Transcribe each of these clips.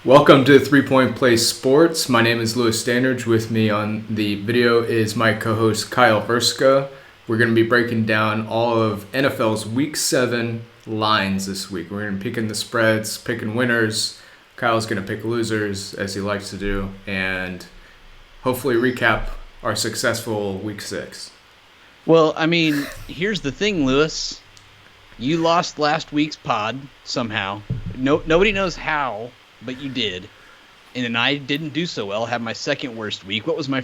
Welcome to 3-Point Play Sports. My name is Louis Standridge. With me on the video is my co-host Kyle Verska. We're going to be breaking down all of NFL's Week 7 lines this week. We're going to be picking the spreads, picking winners. Kyle's going to pick losers, as he likes to do, and hopefully recap our successful Week 6. Well, I mean, here's the thing, Louis. You lost last week's pod somehow. Nobody knows how, but you did. And then I didn't do so well. I had my second worst week. What was my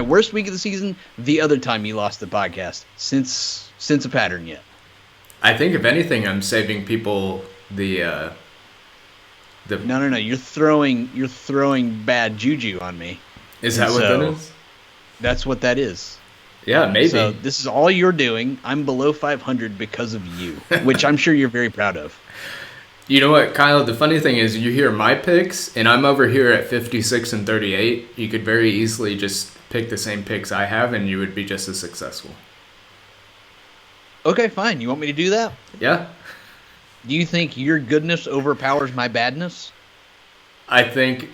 worst week of the season? The other time you lost the podcast since a pattern yet. I think if anything, I'm saving people the No. You're throwing bad juju on me. Is that what that is? That's what that is. Yeah, maybe. So this is all you're doing. I'm below 500 because of you, which I'm sure you're very proud of. You know what, Kyle? The funny thing is, you hear my picks, and I'm over here at 56 and 38. You could very easily just pick the same picks I have, and you would be just as successful. Okay, fine. You want me to do that? Yeah. Do you think your goodness overpowers my badness? I think,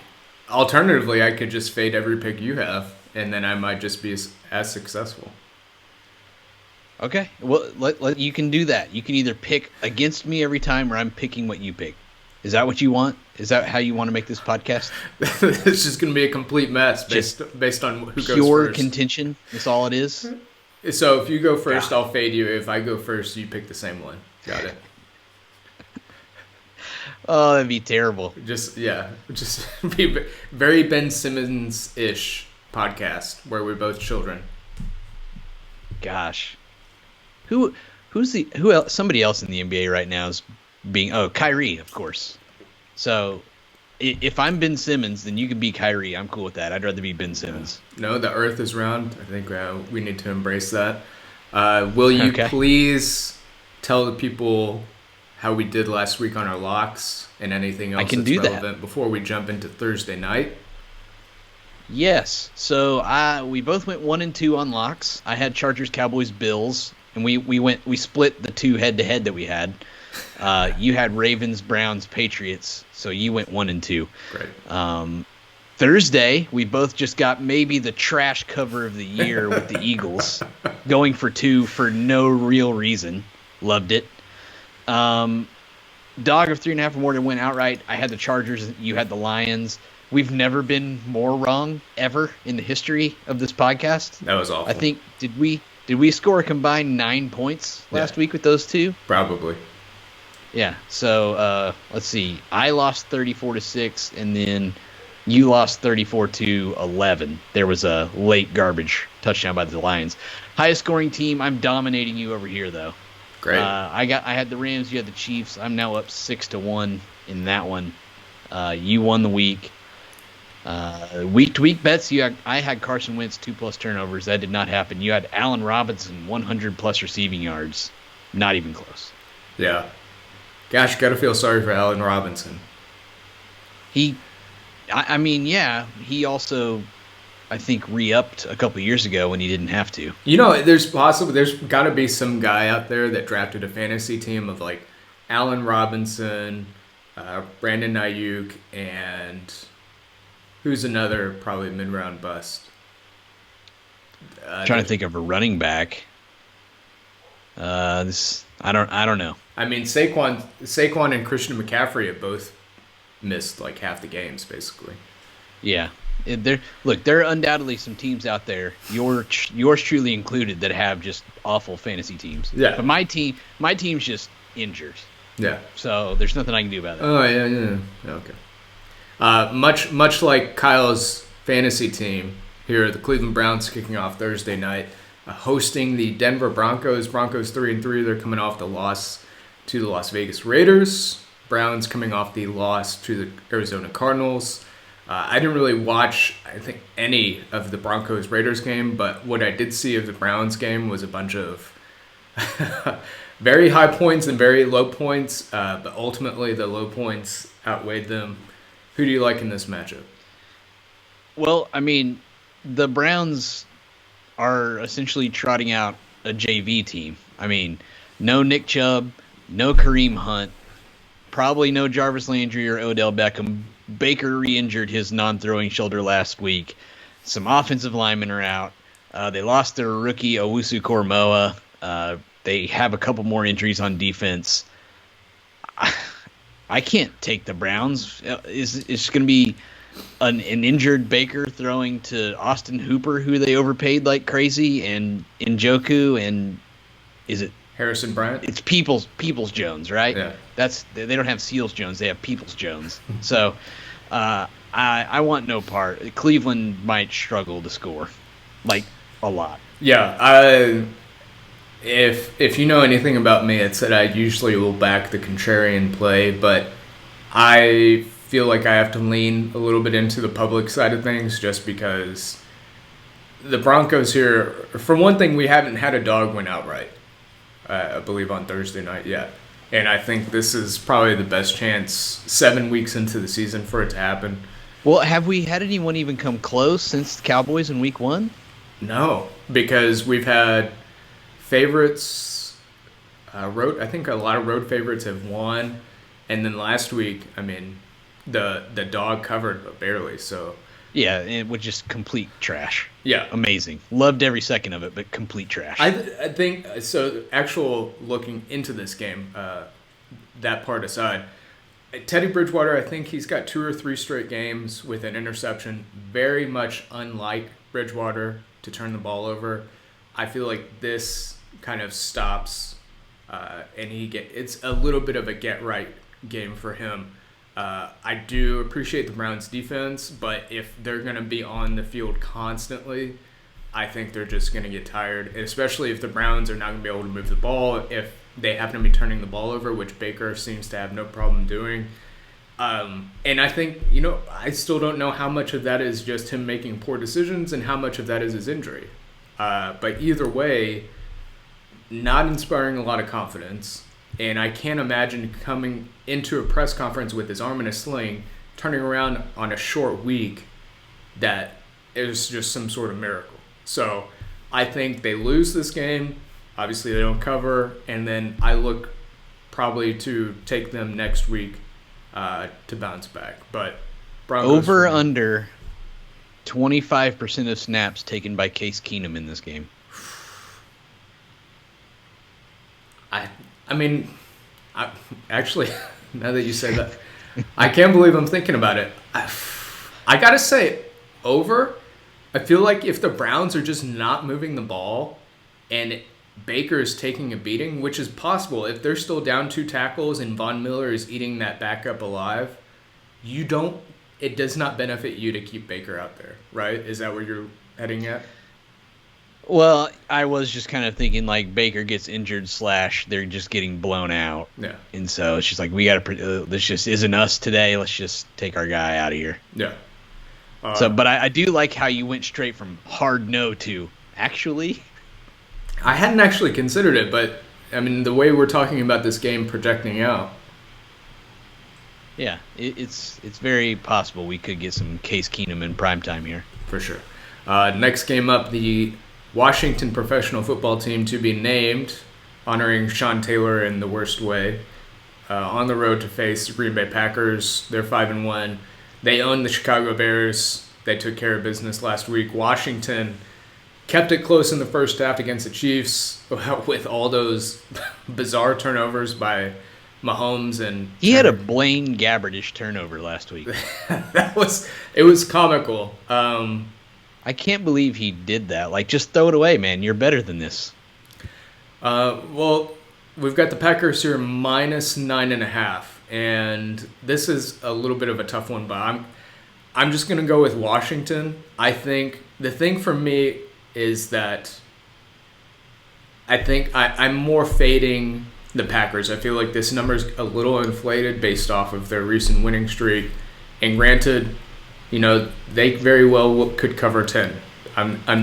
alternatively, I could just fade every pick you have, and then I might just be as successful. Okay, well, you can do that. You can either pick against me every time, or I'm picking what you pick. Is that what you want? Is that how you want to make this podcast? It's just going to be a complete mess based on who goes first. Pure contention. That's all it is. So if you go first, I'll fade you. If I go first, you pick the same one. Got it. Oh, that'd be terrible. Just be very Ben Simmons-ish podcast where we're both children. Gosh. Who else? Somebody else in the NBA right now is Kyrie, of course. So if I'm Ben Simmons, then you can be Kyrie. I'm cool with that. I'd rather be Ben Simmons. No, the earth is round. I think we need to embrace that. Will you please tell the people how we did last week on our locks and anything else that's relevant before we jump into Thursday night? Yes. So we both went 1-2 on locks. I had Chargers, Cowboys, Bills, and we split the two head-to-head that we had. You had Ravens, Browns, Patriots, so you went 1-2. Great. Thursday, we both just got maybe the trash cover of the year with the Eagles, going for 2 for no real reason. Loved it. Dog of 3.5 or more to win outright. I had the Chargers. You had the Lions. We've never been more wrong ever in the history of this podcast. That was awful. I think did we score a combined 9 points last week with those two? Probably. Yeah. So let's see. I lost 34-6, and then you lost 34-11. There was a late garbage touchdown by the Lions. Highest scoring team. I'm dominating you over here though. Great. I had the Rams. You had the Chiefs. I'm now up 6-1 in that one. You won the week. Week-to-week bets, I had Carson Wentz 2+ turnovers. That did not happen. You had Allen Robinson 100+ receiving yards. Not even close. Yeah. Gosh, gotta feel sorry for Allen Robinson. He also, I think, re-upped a couple years ago when he didn't have to. You know, there's got to be some guy out there that drafted a fantasy team of like Allen Robinson, Brandon Ayuk, and who's another probably mid-round bust? Trying to think of a running back. I don't know. I mean, Saquon and Christian McCaffrey have both missed like half the games, basically. Yeah. There are undoubtedly some teams out there, yours truly included, that have just awful fantasy teams. Yeah. But my team's just injured. Yeah. So there's nothing I can do about that. Oh yeah. Okay. Much like Kyle's fantasy team, here are the Cleveland Browns kicking off Thursday night, hosting the Denver Broncos. Broncos 3-3. They're coming off the loss to the Las Vegas Raiders. Browns coming off the loss to the Arizona Cardinals. I didn't really watch, I think, any of the Broncos-Raiders game, but what I did see of the Browns game was a bunch of very high points and very low points, but ultimately the low points outweighed them. Who do you like in this matchup? Well, I mean, the Browns are essentially trotting out a JV team. I mean, no Nick Chubb, no Kareem Hunt. Probably no Jarvis Landry or Odell Beckham. Baker re-injured his non-throwing shoulder last week. Some offensive linemen are out. They lost their rookie Owusu Koromoa. They have a couple more injuries on defense. I can't take the Browns. It's going to be an injured Baker throwing to Austin Hooper, who they overpaid like crazy, and Njoku, and is it Harrison Bryant? It's Peoples Jones, right? Yeah. They don't have Seals Jones. They have Peoples Jones. So I want no part. Cleveland might struggle to score, like a lot. Yeah. If you know anything about me, it's that I usually will back the contrarian play, but I feel like I have to lean a little bit into the public side of things just because the Broncos here, for one thing, we haven't had a dog win outright, I believe, on Thursday night yet. And I think this is probably the best chance 7 weeks into the season for it to happen. Well, have we had anyone even come close since the Cowboys in week 1? No, because we've had favorites, I think a lot of road favorites have won. And then last week, I mean, the dog covered, but barely. So yeah, it was just complete trash. Yeah, amazing. Loved every second of it, but complete trash. I think so. Actual looking into this game, that part aside, Teddy Bridgewater, I think he's got 2 or 3 straight games with an interception. Very much unlike Bridgewater to turn the ball over. I feel like this kind of stops, and it's a little bit of a get right game for him. I do appreciate the Browns' defense, but if they're going to be on the field constantly, I think they're just going to get tired, especially if the Browns are not going to be able to move the ball, if they happen to be turning the ball over, which Baker seems to have no problem doing. And I think, I still don't know how much of that is just him making poor decisions and how much of that is his injury. But either way, not inspiring a lot of confidence. And I can't imagine coming into a press conference with his arm in a sling, turning around on a short week, that is just some sort of miracle. So I think they lose this game. Obviously, they don't cover. And then I look probably to take them next week to bounce back. But Broncos over under 25% of snaps taken by Case Keenum in this game. I mean, actually, now that you say that, I can't believe I'm thinking about it. I got to say, over. I feel like if the Browns are just not moving the ball and Baker is taking a beating, which is possible, if they're still down 2 tackles and Von Miller is eating that backup alive, it does not benefit you to keep Baker out there, right? Is that where you're heading at? Well, I was just kind of thinking like Baker gets injured / they're just getting blown out. Yeah. And so it's just like, we got to, this just isn't us today. Let's just take our guy out of here. Yeah. But I do like how you went straight from hard no to actually. I hadn't actually considered it, but I mean, the way we're talking about this game projecting out. Yeah, it's very possible we could get some Case Keenum in primetime here. For sure. Next game up, the Washington professional football team to be named, honoring Sean Taylor in the worst way, on the road to face the Green Bay Packers. They're 5-1. They own the Chicago Bears. They took care of business last week. Washington kept it close in the first half against the Chiefs with all those bizarre turnovers by Mahomes, and he had a Blaine Gabbert-ish turnover last week. It was comical. I can't believe he did that. Like, just throw it away, man. You're better than this. Well, we've got the Packers here minus 9.5, and this is a little bit of a tough one, but I'm just gonna go with Washington. I think the thing for me is that I think I'm more fading the Packers. I feel like this number's a little inflated based off of their recent winning streak, and granted, they very well could cover 10.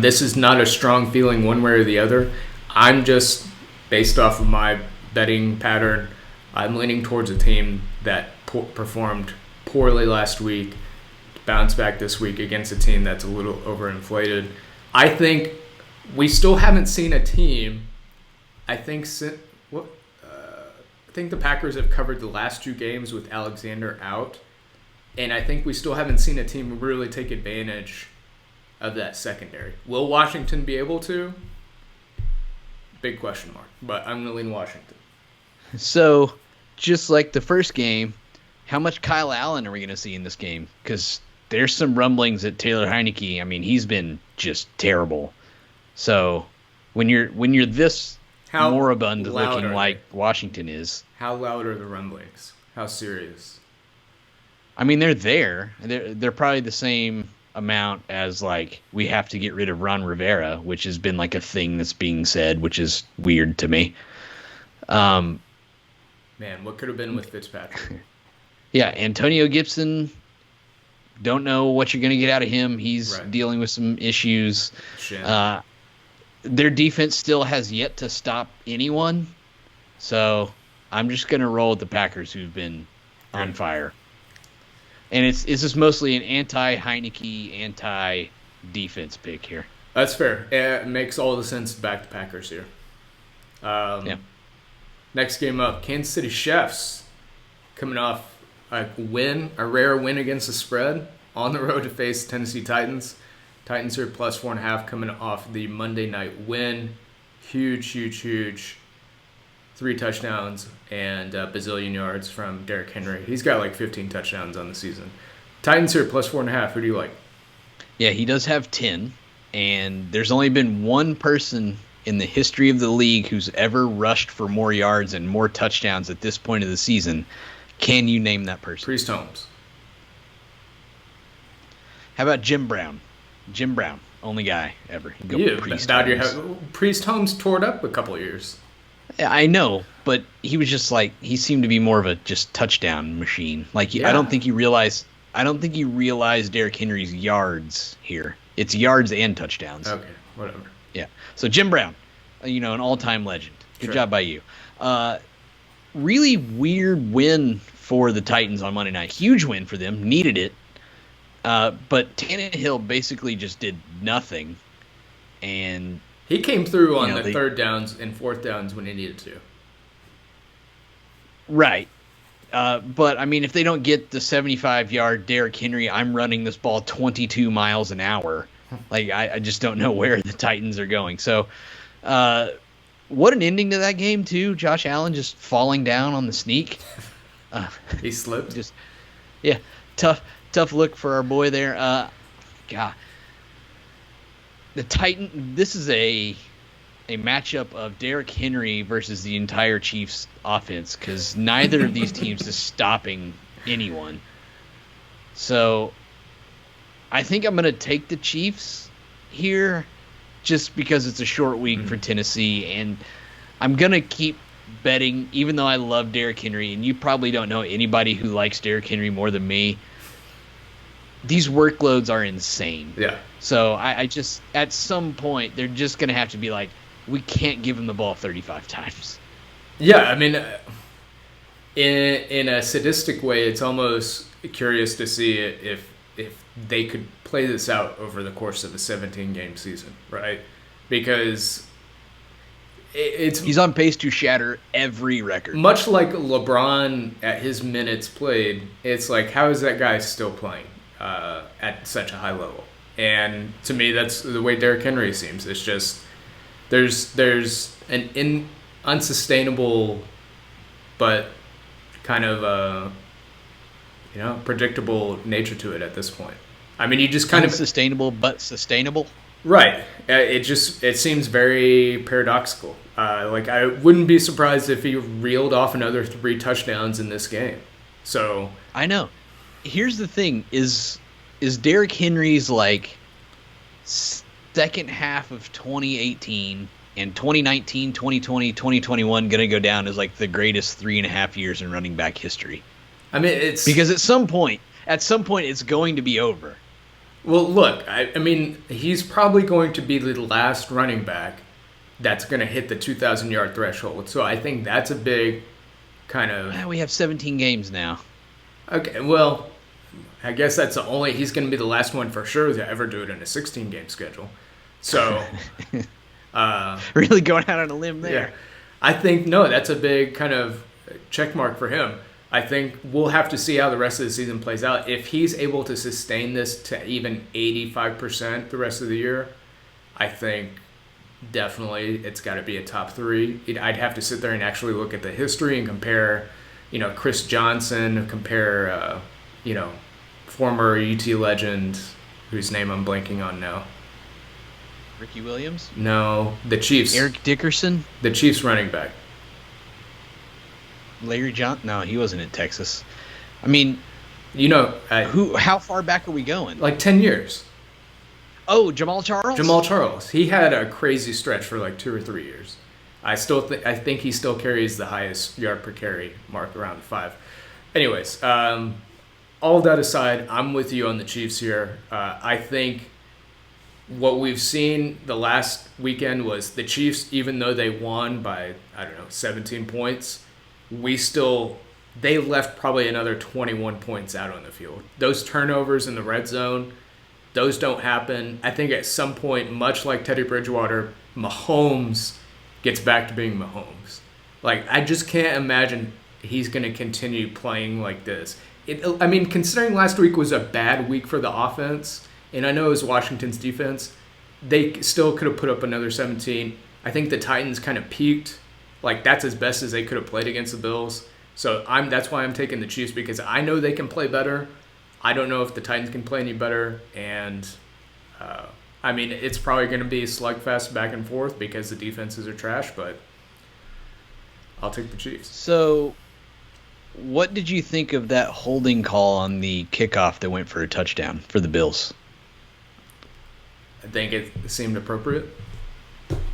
This is not a strong feeling one way or the other. I'm just, based off of my betting pattern, I'm leaning towards a team that performed poorly last week, bounce back this week against a team that's a little overinflated. I think we still haven't seen a team, I think think the Packers have covered the last 2 games with Alexander out, and I think we still haven't seen a team really take advantage of that secondary. Will Washington be able to? Big question mark, but I'm going to lean Washington. So, just like the first game, how much Kyle Allen are we going to see in this game? Because there's some rumblings that Taylor Heineke, I mean, he's been just terrible. So, when you're this moribund looking like Washington is. How loud are the rumblings? How serious? I mean, they're there. They're probably the same amount as, like, we have to get rid of Ron Rivera, which has been like a thing that's being said, which is weird to me. Man, what could have been with Fitzpatrick? Yeah, Antonio Gibson, don't know what you're going to get out of him. He's dealing with some issues. Their defense still has yet to stop anyone. So I'm just going to roll with the Packers, who've been on fire. And it's just mostly an anti-Heineke, anti-defense pick here. That's fair. It makes all the sense to back the Packers here. Next game up, Kansas City Chiefs coming off a rare win against the spread on the road to face Tennessee Titans. Titans are plus 4.5 coming off the Monday night win. Huge 3 touchdowns and a bazillion yards from Derrick Henry. He's got like 15 touchdowns on the season. Titans are plus 4.5. Who do you like? Yeah, he does have 10, and there's only been one person in the history of the league who's ever rushed for more yards and more touchdowns at this point of the season. Can you name that person? Priest Holmes. How about Jim Brown? Jim Brown, only guy ever. Priest Holmes tore it up a couple of years. I know, but he was just like, he seemed to be more of a just touchdown machine. Like, I don't think he realized Derrick Henry's yards here. It's yards and touchdowns. Okay, whatever. Yeah. So Jim Brown, an all-time legend. Good job by you. Really weird win for the Titans on Monday night. Huge win for them. Needed it. But Tannehill basically just did nothing. And he came through on the third downs and fourth downs when he needed to. Right. But, I mean, if they don't get the 75-yard Derrick Henry, I'm running this ball 22 miles an hour. Like, I just don't know where the Titans are going. So, what an ending to that game, too. Josh Allen just falling down on the sneak. He slipped. Tough look for our boy there. God. The Titan. This is a matchup of Derrick Henry versus the entire Chiefs offense, because neither of these teams is stopping anyone. So I think I'm going to take the Chiefs here just because it's a short week for Tennessee, and I'm going to keep betting, even though I love Derrick Henry, and you probably don't know anybody who likes Derrick Henry more than me. These workloads are insane. Yeah. So I just, at some point, they're just going to have to be like, we can't give him the ball 35 times. Yeah, I mean, in a sadistic way, it's almost curious to see if they could play this out over the course of a 17-game season, right? Because he's on pace to shatter every record. Much like LeBron at his minutes played, it's like, how is that guy still playing at such a high level? And to me, that's the way Derrick Henry seems. It's just there's an unsustainable but kind of predictable nature to it at this point. I mean, you just kind of unsustainable but sustainable. Right. It seems very paradoxical. Like, I wouldn't be surprised if he reeled off another 3 touchdowns in this game. So I know. Here's the thing: is Derrick Henry's like second half of 2018 and 2019, 2020, 2021 going to go down as like the greatest 3.5 years in running back history? I mean, it's because at some point it's going to be over. Well, look, I mean, he's probably going to be the last running back that's going to hit the 2,000-yard threshold. So I think that's a big kind of... We have 17 games now. Okay, well, I guess that's he's going to be the last one for sure to ever do it in a 16-game schedule. So... really going out on a limb there. Yeah. I think, no, that's a big kind of check mark for him. I think we'll have to see how the rest of the season plays out. If he's able to sustain this to even 85% the rest of the year, I think definitely it's got to be a top 3. I'd have to sit there and actually look at the history and compare, Chris Johnson, compare, former UT legend, whose name I'm blanking on now. Ricky Williams? No, the Chiefs. Eric Dickerson? The Chiefs running back. Larry John? No, he wasn't in Texas. I mean, how far back are we going? Like 10 years. Oh, Jamal Charles? Jamal Charles. He had a crazy stretch for like 2 or 3 years. I think he still carries the highest yard per carry mark, around 5. Anyways, all that aside, I'm with you on the Chiefs here. I think what we've seen the last weekend was the Chiefs, even though they won by, 17 points, they left probably another 21 points out on the field. Those turnovers in the red zone, those don't happen. I think at some point, much like Teddy Bridgewater, Mahomes gets back to being Mahomes. Like, I just can't imagine he's going to continue playing like this. Considering last week was a bad week for the offense, and I know it was Washington's defense, they still could have put up another 17. I think the Titans kind of peaked. Like, that's as best as they could have played against the Bills. So that's why I'm taking the Chiefs, because I know they can play better. I don't know if the Titans can play any better. And, it's probably going to be a slugfest back and forth because the defenses are trash, but I'll take the Chiefs. So what did you think of that holding call on the kickoff that went for a touchdown for the Bills? I think it seemed appropriate.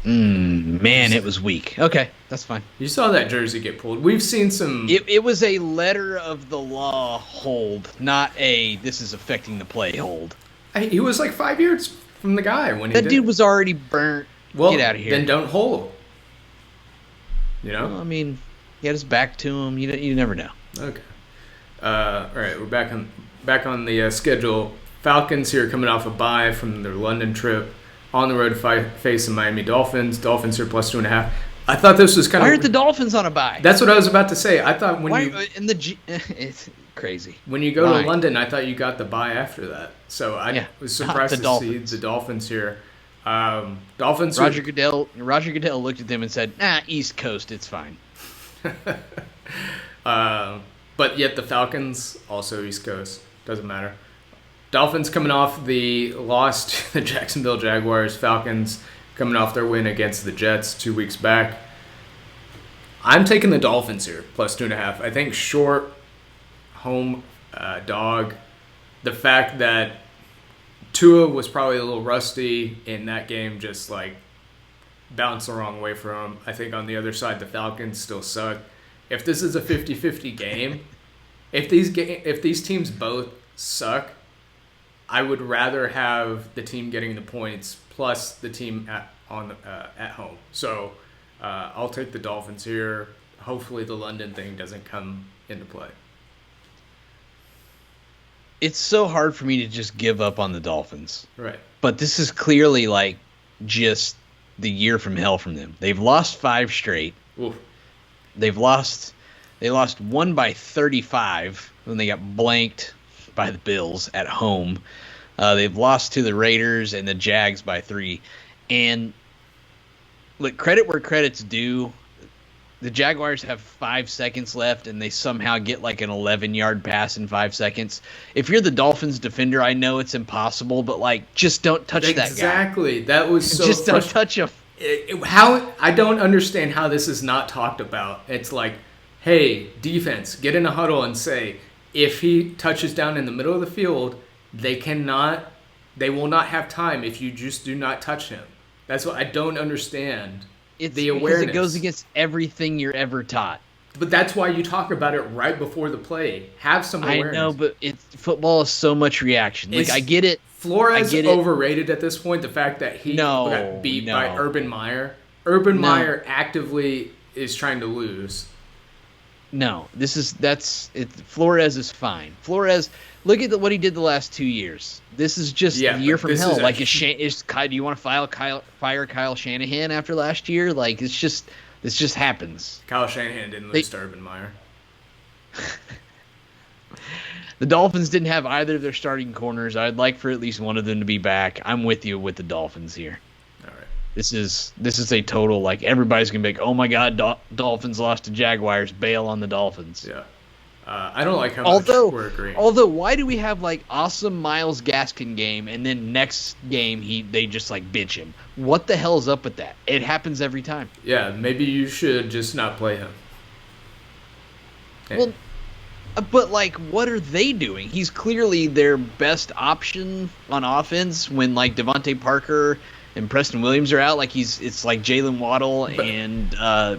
It was weak. Okay, that's fine. You saw that jersey get pulled. We've seen some... It was a letter of the law hold, not a this is affecting the play hold. He was like 5 yards from the guy when he did. That dude was already burnt. Well, get out of here. Then don't hold. Well, he had his back to him. You never know. Okay. All right, we're back on the schedule. Falcons here coming off a bye from their London trip. On the road to face the Miami Dolphins. Dolphins here plus 2.5. I thought this was kind of... Why aren't the Dolphins on a bye? That's what I was about to say. I thought it's crazy. When you go to London, I thought you got the bye after that. So I was surprised to see the Dolphins here. Dolphins. Roger Goodell looked at them and said, East Coast, it's fine. But yet the Falcons, also East Coast. Doesn't matter. Dolphins coming off the loss to the Jacksonville Jaguars. Falcons coming off their win against the Jets 2 weeks back. I'm taking the Dolphins here, plus 2.5. I think short home dog. The fact that Tua was probably a little rusty in that game, just like bounced the wrong way for him. I think on the other side, the Falcons still suck. If this is a 50-50 game, if these teams both suck, I would rather have the team getting the points plus the team at home. So I'll take the Dolphins here. Hopefully the London thing doesn't come into play. It's so hard for me to just give up on the Dolphins. Right. But this is clearly like just the year from hell from them. They've lost 5 straight. Oof. They lost one by 35 when they got blanked by the Bills at home. They've lost to the Raiders and the Jags by 3. And look, credit where credit's due. The Jaguars have 5 seconds left, and they somehow get like an 11-yard pass in 5 seconds. If you're the Dolphins defender, I know it's impossible, but like, just don't touch that guy. Exactly. That was so. Just don't touch him. I don't understand how this is not talked about. It's like, hey, defense, get in a huddle and say, if he touches down in the middle of the field, they will not have time if you just do not touch him. That's what I don't understand. It's the awareness. Because it goes against everything you're ever taught. But that's why you talk about it right before the play. Have some awareness. I know, but football is so much reaction. Like, I get it. Flores overrated at this point. The fact that he got beat by Urban Meyer. Urban Meyer actively is trying to lose. No, Flores is fine. Flores, look at what he did the last 2 years. This is just a year from hell. Like, do you want to fire Kyle Shanahan after last year? Like, it's just This just happens. Kyle Shanahan didn't lose to Urban Meyer. The Dolphins didn't have either of their starting corners. I'd like for at least one of them to be back. I'm with you with the Dolphins here. All right. This is a total, like, everybody's going to be like, oh, my God, Dolphins lost to Jaguars. Bail on the Dolphins. Yeah. I don't like how much we're agreeing. Although, why do we have, like, awesome Myles Gaskin game, and then next game they just, like, bitch him? What the hell is up with that? It happens every time. Yeah, maybe you should just not play him. Well, but, like, what are they doing? He's clearly their best option on offense when, like, Devontae Parker and Preston Williams are out. Like, it's like Jalen Waddle and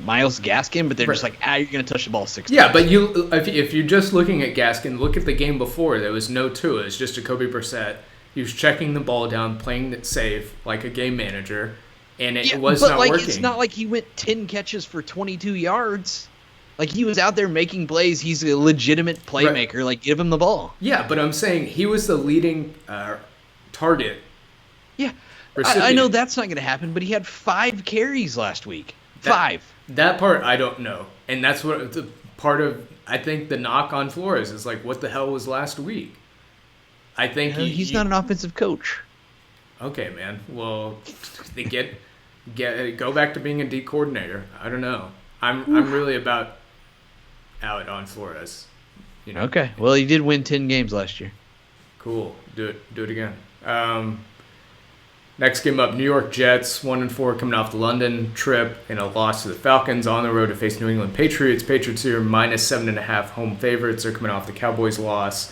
Myles Gaskin, but they're just like, you're going to touch the ball 6 times. Yeah, but if you're just looking at Gaskin, look at the game before. There was no Tua. It was just Jacoby Brissett. He was checking the ball down, playing it safe like a game manager, and it was not working. But, it's not like he went 10 catches for 22 yards. Like, he was out there making plays. He's a legitimate playmaker. Right. Like, give him the ball. Yeah, but I'm saying he was the leading target. Yeah, I know that's not going to happen, but he had 5 carries last week. 5. That part, I don't know. And that's what the part of, I think, the knock on Flores is like, what the hell was last week? I think he's not an offensive coach. Okay, man. Well, they go back to being a D coordinator. I don't know. I'm really out on Flores. You know? Okay. Well, he did win 10 games last year. Cool. Do it again. Next game up, New York Jets, 1-4 coming off the London trip and a loss to the Falcons on the road to face New England Patriots. Patriots here -7.5 home favorites. They're coming off the Cowboys loss,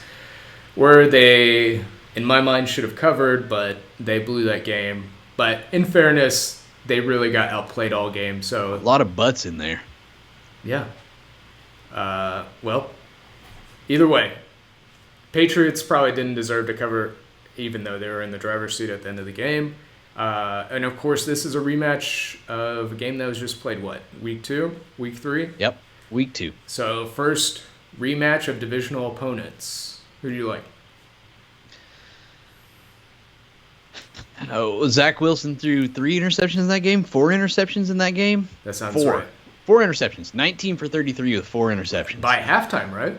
where they, in my mind, should have covered, but they blew that game. But in fairness, they really got outplayed all game. So a lot of butts in there. Yeah. Well, either way, Patriots probably didn't deserve to cover, even though they were in the driver's seat at the end of the game. And, of course, this is a rematch of a game that was just played, week 2? Week 3? Yep, week 2. So, first rematch of divisional opponents. Who do you like? Oh, Zach Wilson threw 3 interceptions in that game? 4 interceptions in that game? That sounds right. 4 interceptions. 19 for 33 with 4 interceptions. By halftime, right?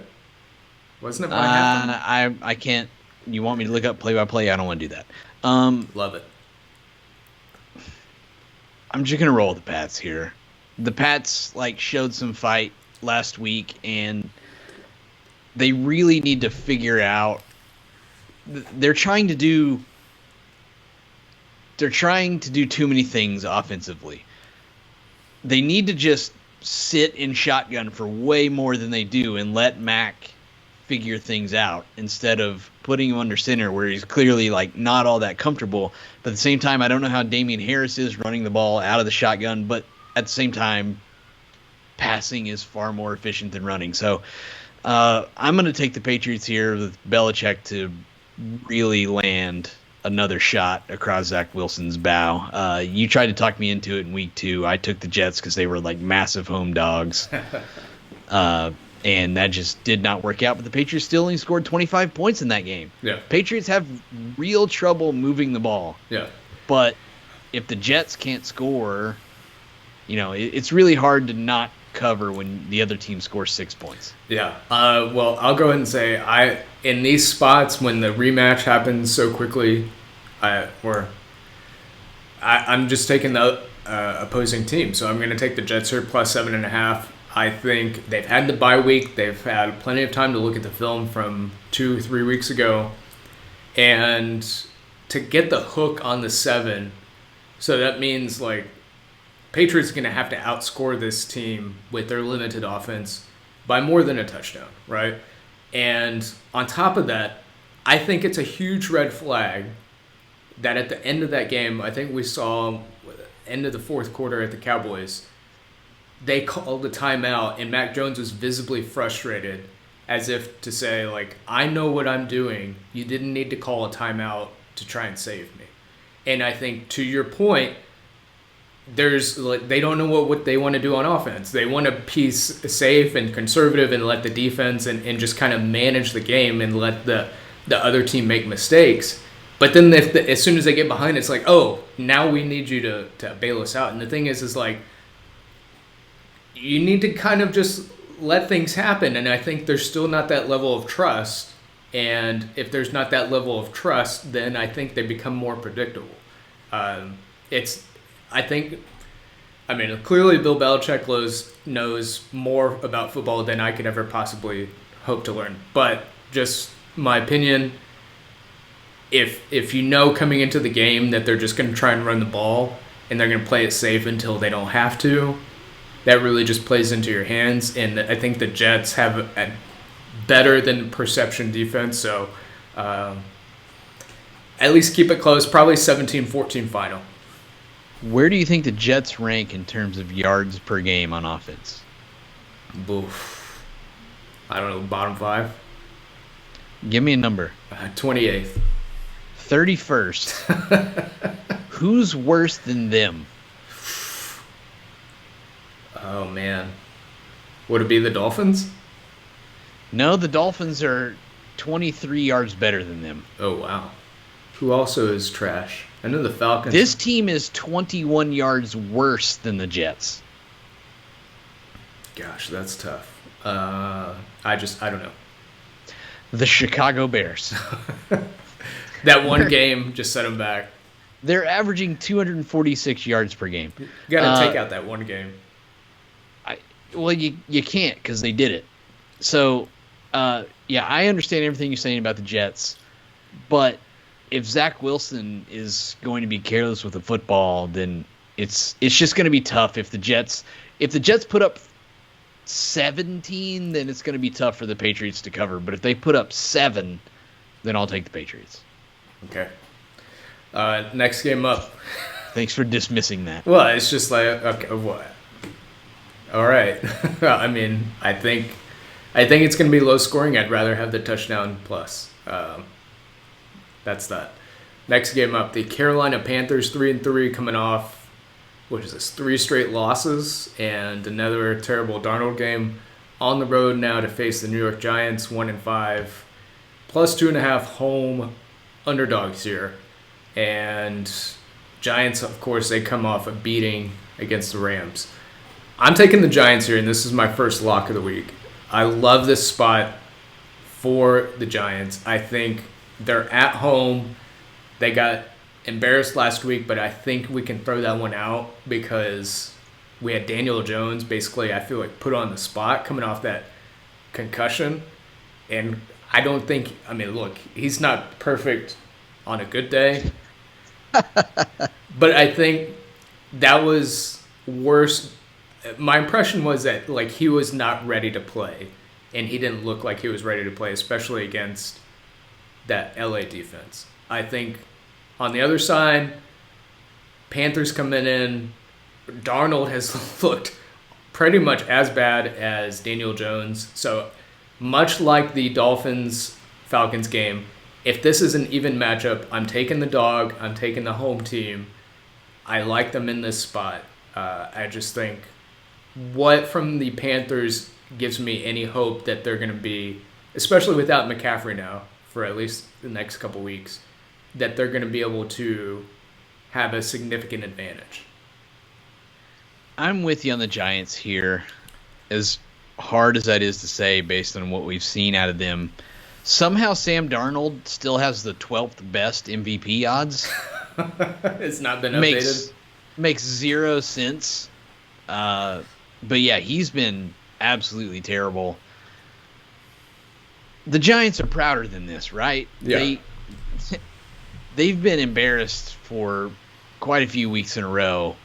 Wasn't it by halftime? I can't. You want me to look up play-by-play? I don't want to do that. Love it. I'm just going to roll with the Pats here. The Pats showed some fight last week, and they really need to figure out. They're trying to do too many things offensively. They need to just sit in shotgun for way more than they do and let Mac figure things out instead of putting him under center where he's clearly not all that comfortable. But at the same time, I don't know how Damian Harris is running the ball out of the shotgun, but at the same time, passing is far more efficient than running. So I'm going to take the Patriots here with Belichick to really land another shot across Zach Wilson's bow. You tried to talk me into it in week 2. I took the Jets because they were massive home dogs. And that just did not work out. But the Patriots still only scored 25 points in that game. Yeah. Patriots have real trouble moving the ball. Yeah. But if the Jets can't score, it's really hard to not cover when the other team scores 6 points. Yeah. Well, I'll go ahead and say in these spots when the rematch happens so quickly, I'm just taking the opposing team. So I'm going to take the Jets here +7.5. I think they've had the bye week. They've had plenty of time to look at the film from 2-3 weeks ago. And to get the hook on the 7, so that means Patriots are going to have to outscore this team with their limited offense by more than a touchdown, right? And on top of that, I think it's a huge red flag that at the end of that game, I think we saw end of the fourth quarter at the Cowboys, they called the timeout, and Mac Jones was visibly frustrated, as if to say, I know what I'm doing. You didn't need to call a timeout to try and save me. And I think, to your point, they don't know what they want to do on offense. They want to be safe and conservative and let the defense and just kind of manage the game and let the other team make mistakes. But then as soon as they get behind, it's oh, now we need you to bail us out. And the thing is you need to kind of just let things happen. And I think there's still not that level of trust. And if there's not that level of trust, then I think they become more predictable. It's, I think, I mean, clearly Bill Belichick knows more about football than I could ever possibly hope to learn. But just my opinion, if you know coming into the game that they're just going to try and run the ball and they're going to play it safe until they don't have to, that really just plays into your hands. And I think the Jets have a better than perception defense. So at least keep it close, probably 17-14 final. Where do you think the Jets rank in terms of yards per game on offense? Oof. I don't know, bottom 5? Give me a number. 28th. 31st. Who's worse than them? Oh, man. Would it be the Dolphins? No, the Dolphins are 23 yards better than them. Oh, wow. Who also is trash? I know the Falcons. This team is 21 yards worse than the Jets. Gosh, that's tough. I don't know. The Chicago Bears. That one game just set them back. They're averaging 246 yards per game. You got to take out that one game. You can't because they did it. So, I understand everything you're saying about the Jets, but if Zach Wilson is going to be careless with the football, then it's just going to be tough. If the Jets put up 17, then it's going to be tough for the Patriots to cover. But if they put up 7, then I'll take the Patriots. Okay. Next game up. Thanks for dismissing that. Well, it's just like, okay, what? All right. I mean, I think it's going to be low scoring. I'd rather have the touchdown plus. That's that. Next game up, the Carolina Panthers 3-3 coming off, what is this, 3 straight losses and another terrible Darnold game on the road now to face the New York Giants 1-5, plus 2.5 home underdogs here. And Giants, of course, they come off a beating against the Rams. I'm taking the Giants here, and this is my first lock of the week. I love this spot for the Giants. I think they're at home. They got embarrassed last week, but I think we can throw that one out because we had Daniel Jones basically, I feel like, put on the spot coming off that concussion. And I don't think, I mean, look, he's not perfect on a good day. But I think that was worse. My impression was that, like, he was not ready to play. And he didn't look like he was ready to play, especially against that LA defense. I think on the other side, Panthers coming in, Darnold has looked pretty much as bad as Daniel Jones. So much like the Dolphins-Falcons game, if this is an even matchup, I'm taking the dog. I'm taking the home team. I like them in this spot. I just think what from the Panthers gives me any hope that they're going to be, especially without McCaffrey now for at least the next couple weeks, that they're going to be able to have a significant advantage. I'm with you on the Giants here. As hard as that is to say based on what we've seen out of them, somehow Sam Darnold still has the 12th best MVP odds. It's not been updated. Makes zero sense. But yeah, he's been absolutely terrible. The Giants are prouder than this, right? Yeah. They've been embarrassed for quite a few weeks in a row.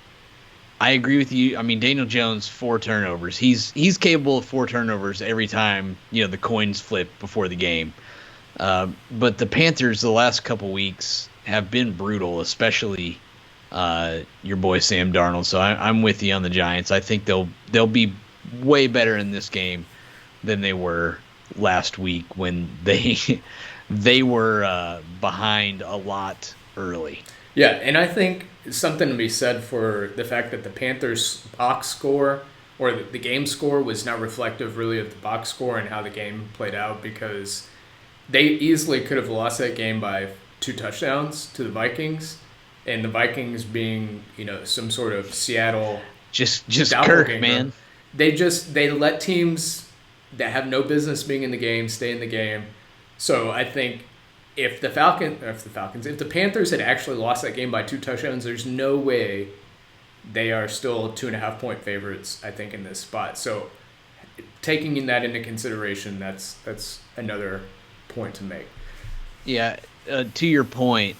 I agree with you. I mean, Daniel Jones, 4 turnovers. He's capable of 4 turnovers every time, the coins flip before the game. But the Panthers the last couple weeks have been brutal, especially your boy Sam Darnold. So I'm with you on the Giants. I think they'll be way better in this game than they were last week when they were behind a lot early. Yeah, and I think something to be said for the fact that the Panthers' box score or the game score was not reflective really of the box score and how the game played out, because they easily could have lost that game by 2 touchdowns to the Vikings, and the Vikings being, some sort of Seattle just Kirk, man. they let teams that have no business being in the game stay in the game. So I think if the Panthers had actually lost that game by 2 touchdowns, there's no way they are still 2.5-point favorites, I think, in this spot. So taking that into consideration, that's another point to make. Yeah, to your point,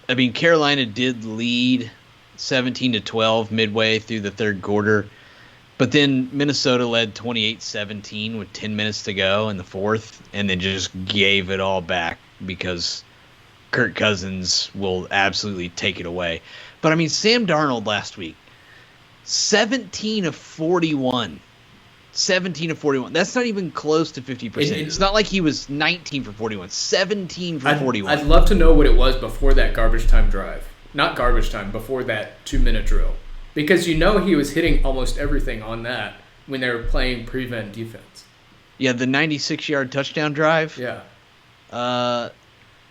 I mean, Carolina did lead 17-12 midway through the third quarter, but then Minnesota led 28-17 with 10 minutes to go in the fourth, and then just gave it all back because Kirk Cousins will absolutely take it away. But, I mean, Sam Darnold last week, 17 of 41. 17 of 41. That's not even close to 50%. It's not like he was 19 for 41. 17 for 41. I'd love to know what it was before that garbage time drive. Not garbage time, before that 2-minute drill. Because he was hitting almost everything on that when they were playing prevent defense. Yeah, the 96-yard touchdown drive. Yeah.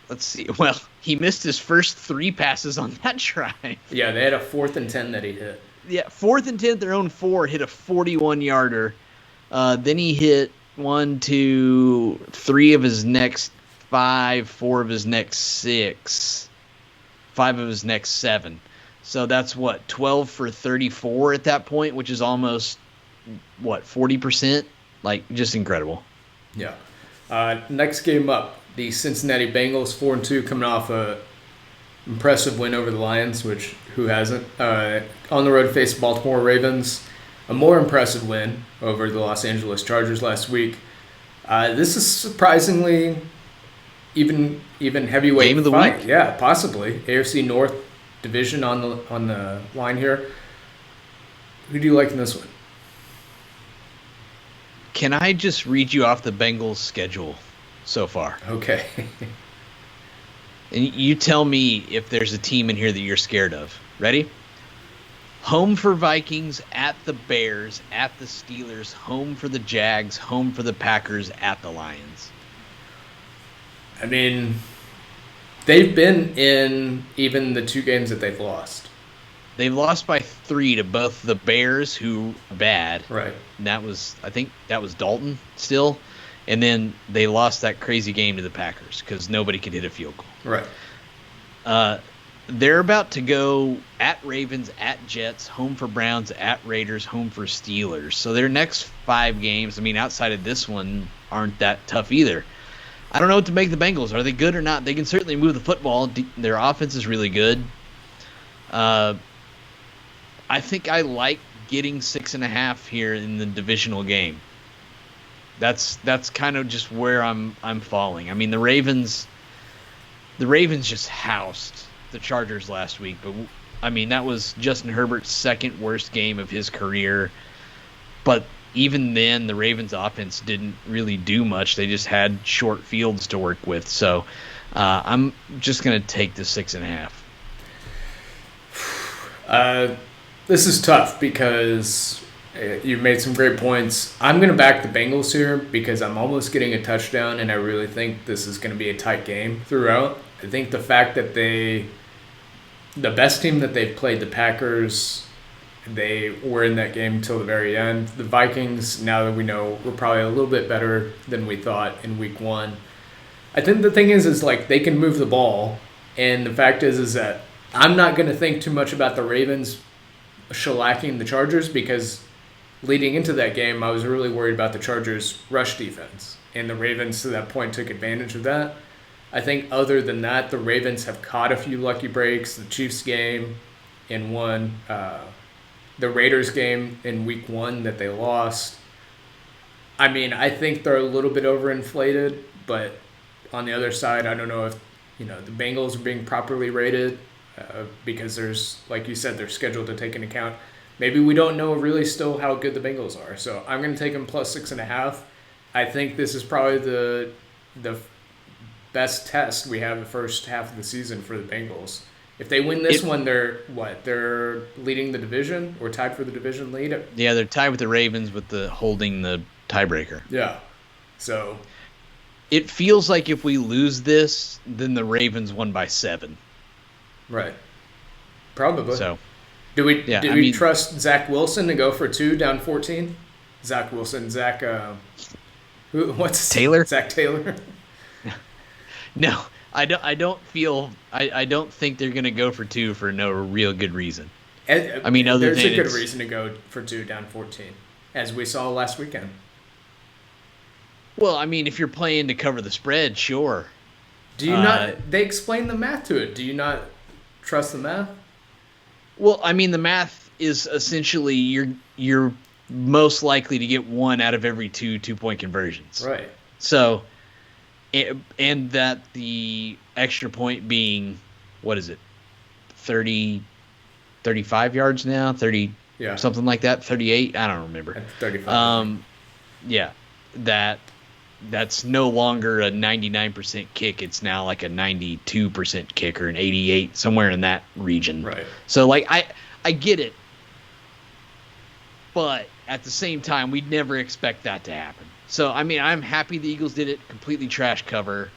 Let's see. Well, he missed his first 3 passes on that drive. Yeah, they had a 4th and 10 that he hit. Yeah, 4th and 10, their own 4, hit a 41-yarder. Then he hit 1, 2, 3 of his next 5, 4 of his next 6, 5 of his next 7. So that's 12 for 34 at that point, which is almost 40%? Like, just incredible. Yeah. Next game up, the Cincinnati Bengals, 4-2, coming off a impressive win over the Lions, which who hasn't? On the road to face the Baltimore Ravens, a more impressive win over the Los Angeles Chargers last week. This is surprisingly even heavyweight game of the fight. week. Yeah, possibly AFC North division on the line here. Who do you like in this one? Can I just read you off the Bengals schedule so far? Okay. And you tell me if there's a team in here that you're scared of. Ready? Home for Vikings, at the Bears, at the Steelers, home for the Jags, home for the Packers, at the Lions. I mean, they've been in even the 2 games that they've lost. They've lost by 3 to both the Bears, who are bad. Right. And I think that was Dalton still. And then they lost that crazy game to the Packers because nobody could hit a field goal. Right. They're about to go at Ravens, at Jets, home for Browns, at Raiders, home for Steelers. So their next 5 games, I mean, outside of this one, aren't that tough either. I don't know what to make the Bengals. Are they good or not? They can certainly move the football. Their offense is really good. I think I like getting 6.5 here in the divisional game. That's kind of just where I'm falling. I mean, the Ravens just housed the Chargers last week, but I mean, that was Justin Herbert's second worst game of his career. But even then, the Ravens offense didn't really do much. They just had short fields to work with. So I'm just going to take the 6.5. This is tough because you've made some great points. I'm going to back the Bengals here because I'm almost getting a touchdown, and I really think this is going to be a tight game throughout. I think the fact that the best team that they've played, the Packers, they were in that game until the very end. The Vikings, now that we know, were probably a little bit better than we thought in week 1. I think the thing is like they can move the ball, and the fact is that I'm not going to think too much about the Ravens shellacking the Chargers because leading into that game, I was really worried about the Chargers' rush defense, and the Ravens to that point took advantage of that. I think other than that, the Ravens have caught a few lucky breaks. The Chiefs game in one, the Raiders game in week 1 that they lost. I mean, I think they're a little bit overinflated, but on the other side, I don't know if the Bengals are being properly rated because there's, like you said, they're scheduled to take into account. Maybe we don't know really still how good the Bengals are. So I'm going to take them plus 6.5. I think this is probably the best test we have the first half of the season for the Bengals. If they win this one, they're leading the division or tied for the division lead? Yeah, they're tied with the Ravens with holding the tiebreaker. Yeah. So it feels like if we lose this, then the Ravens won by 7. Right. Probably. So do we trust Zach Wilson to go for 2 down 14? Zach Wilson, Taylor? Zach Taylor? No, I don't think they're gonna go for 2 for no real good reason. I mean, other There's than a good it's reason to go for 2 down 14, as we saw last weekend. well, I mean, if you're playing to cover the spread, sure. Do you not? They explain the math to it. Do you not trust the math? Well, I mean, the math is essentially you're most likely to get 1 out of every 2 2-point conversions. Right. So, and that the extra point being, what is it, 30, 35 yards now, 30, something like that, 38. I don't remember. At 35. Yeah, that's no longer a 99% kick. It's now like a 92% kick or an 88, somewhere in that region. Right. So, like, I get it, but at the same time, we'd never expect that to happen. So, I mean, I'm happy the Eagles did it, completely trash cover,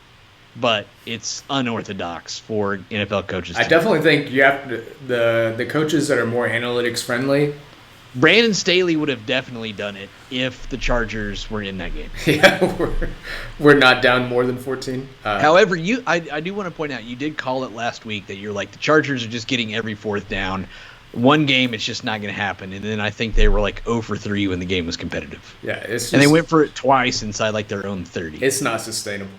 but it's unorthodox for NFL coaches. I definitely think you have to, the coaches that are more analytics friendly. Brandon Staley would have definitely done it if the Chargers were in that game. Yeah, we're not down more than 14. However, I do want to point out, you did call it last week that you're like, the Chargers are just getting every 4th down. One game, it's just not going to happen. And then I think they were like 0 for 3 when the game was competitive. Yeah, it's just, and they went for it twice inside like their own 30. It's not sustainable,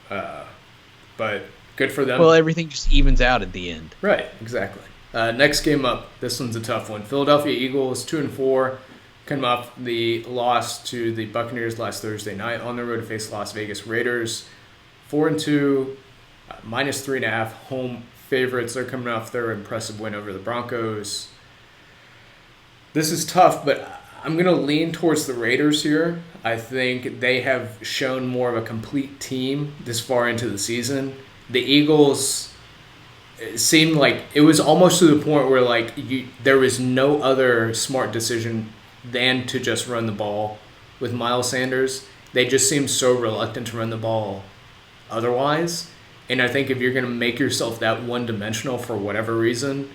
but good for them. Well, everything just evens out at the end. Right, exactly. Next game up, this one's a tough one. Philadelphia Eagles 2-4, come off the loss to the Buccaneers last Thursday night on the road to face Las Vegas Raiders. 4-2, -3.5 home favorites. They're coming off their impressive win over the Broncos. This is tough, but I'm going to lean towards the Raiders here. I think they have shown more of a complete team this far into the season. The Eagles, it seemed like it was almost to the point where like there was no other smart decision than to just run the ball with Miles Sanders. They just seemed so reluctant to run the ball otherwise. And I think if you're going to make yourself that one-dimensional for whatever reason,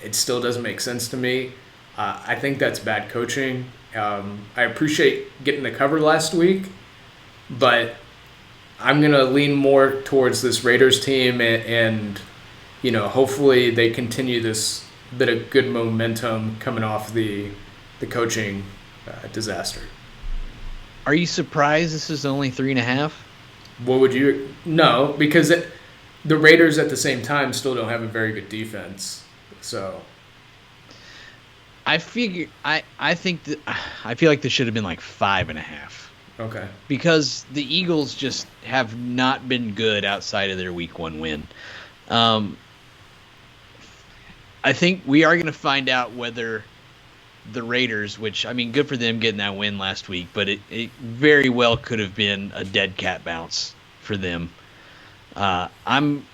it still doesn't make sense to me. I think that's bad coaching. I appreciate getting the cover last week, but I'm going to lean more towards this Raiders team and you know, hopefully they continue this bit of good momentum coming off the coaching disaster. Are you surprised this is only 3.5? What would you? No, because the Raiders at the same time still don't have a very good defense. So I feel like this should have been like 5.5. Okay. Because the Eagles just have not been good outside of their Week 1 win. I think we are going to find out whether the Raiders, which, I mean, good for them getting that win last week, but it very well could have been a dead cat bounce for them. I'm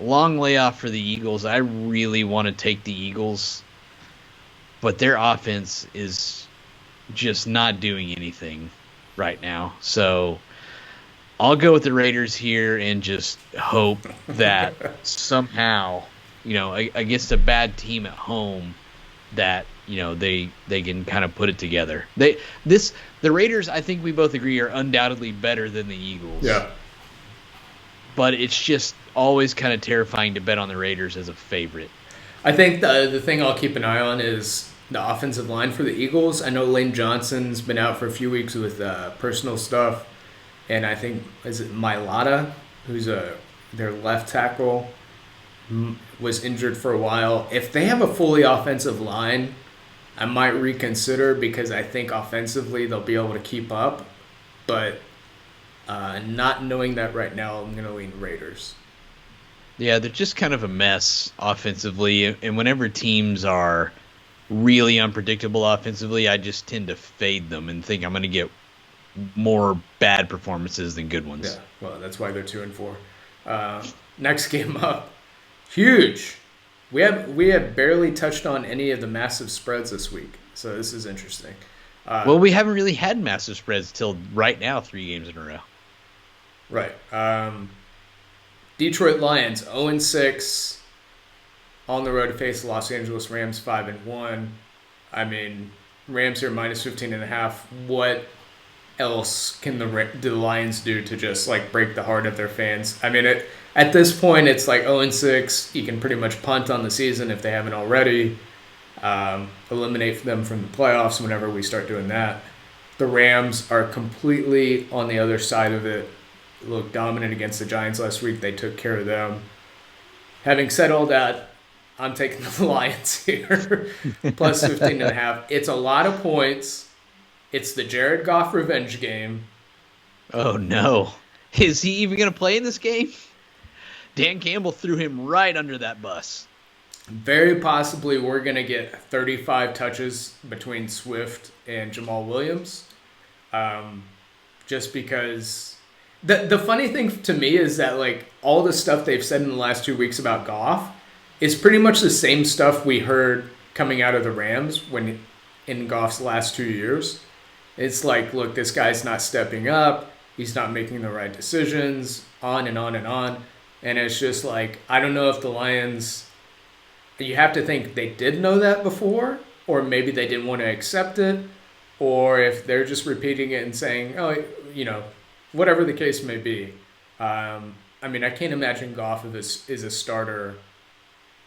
long layoff for the Eagles. I really want to take the Eagles, but their offense is just not doing anything right now. So I'll go with the Raiders here and just hope that somehow, you know, against a bad team at home, that, you know, they can kind of put it together. The Raiders, I think we both agree, are undoubtedly better than the Eagles. Yeah. But it's just always kind of terrifying to bet on the Raiders as a favorite. I think the thing I'll keep an eye on is the offensive line for the Eagles. I know Lane Johnson's been out for a few weeks with personal stuff, and I think, is it Mailata, who's their left tackle, was injured for a while. If they have a fully offensive line, I might reconsider, because I think offensively they'll be able to keep up. But not knowing that right now, I'm going to lean Raiders. Yeah, they're just kind of a mess offensively. And whenever teams are really unpredictable offensively, I just tend to fade them and think I'm going to get more bad performances than good ones. Yeah, well, that's why they're 2-4. Next game up. Huge. We have barely touched on any of the massive spreads this week, so this is interesting. Well, we haven't really had massive spreads till right now, 3 games in a row. Right. Detroit Lions 0-6 on the road to face the Los Angeles Rams 5-1. I mean, Rams are minus 15.5. What else can the Lions do to just like break the heart of their fans? I mean, at this point, it's like 0-6. You can pretty much punt on the season if they haven't already. Eliminate them from the playoffs whenever we start doing that. The Rams are completely on the other side of it. Looked dominant against the Giants last week. They took care of them. Having said all that, I'm taking the Lions here. Plus 15.5. It's a lot of points. It's the Jared Goff revenge game. Oh, no. Is he even going to play in this game? Dan Campbell threw him right under that bus. Very possibly we're going to get 35 touches between Swift and Jamal Williams. Just because the funny thing to me is that like all the stuff they've said in the last 2 weeks about Goff is pretty much the same stuff we heard coming out of the Rams when in Goff's last 2 years. It's like, look, this guy's not stepping up. He's not making the right decisions, on and on and on. And it's just like, I don't know if the Lions, you have to think they did know that before, or maybe they didn't want to accept it, or if they're just repeating it and saying, oh, whatever the case may be. I mean, I can't imagine Goff is a starter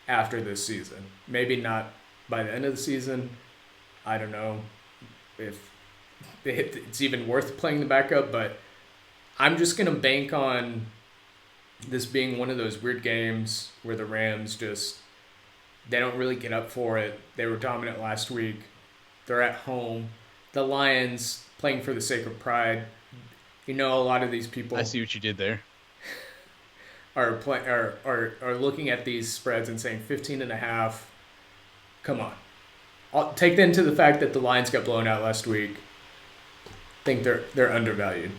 after this season. Maybe not by the end of the season. I don't know if it's even worth playing the backup, but I'm just going to bank on this being one of those weird games where the Rams they don't really get up for it. They were dominant last week. They're at home. The Lions, playing for the sake of pride. A lot of these people. I see what you did there. Are looking at these spreads and saying 15.5. Come on. I'll take into the fact that the Lions got blown out last week. Think they're undervalued.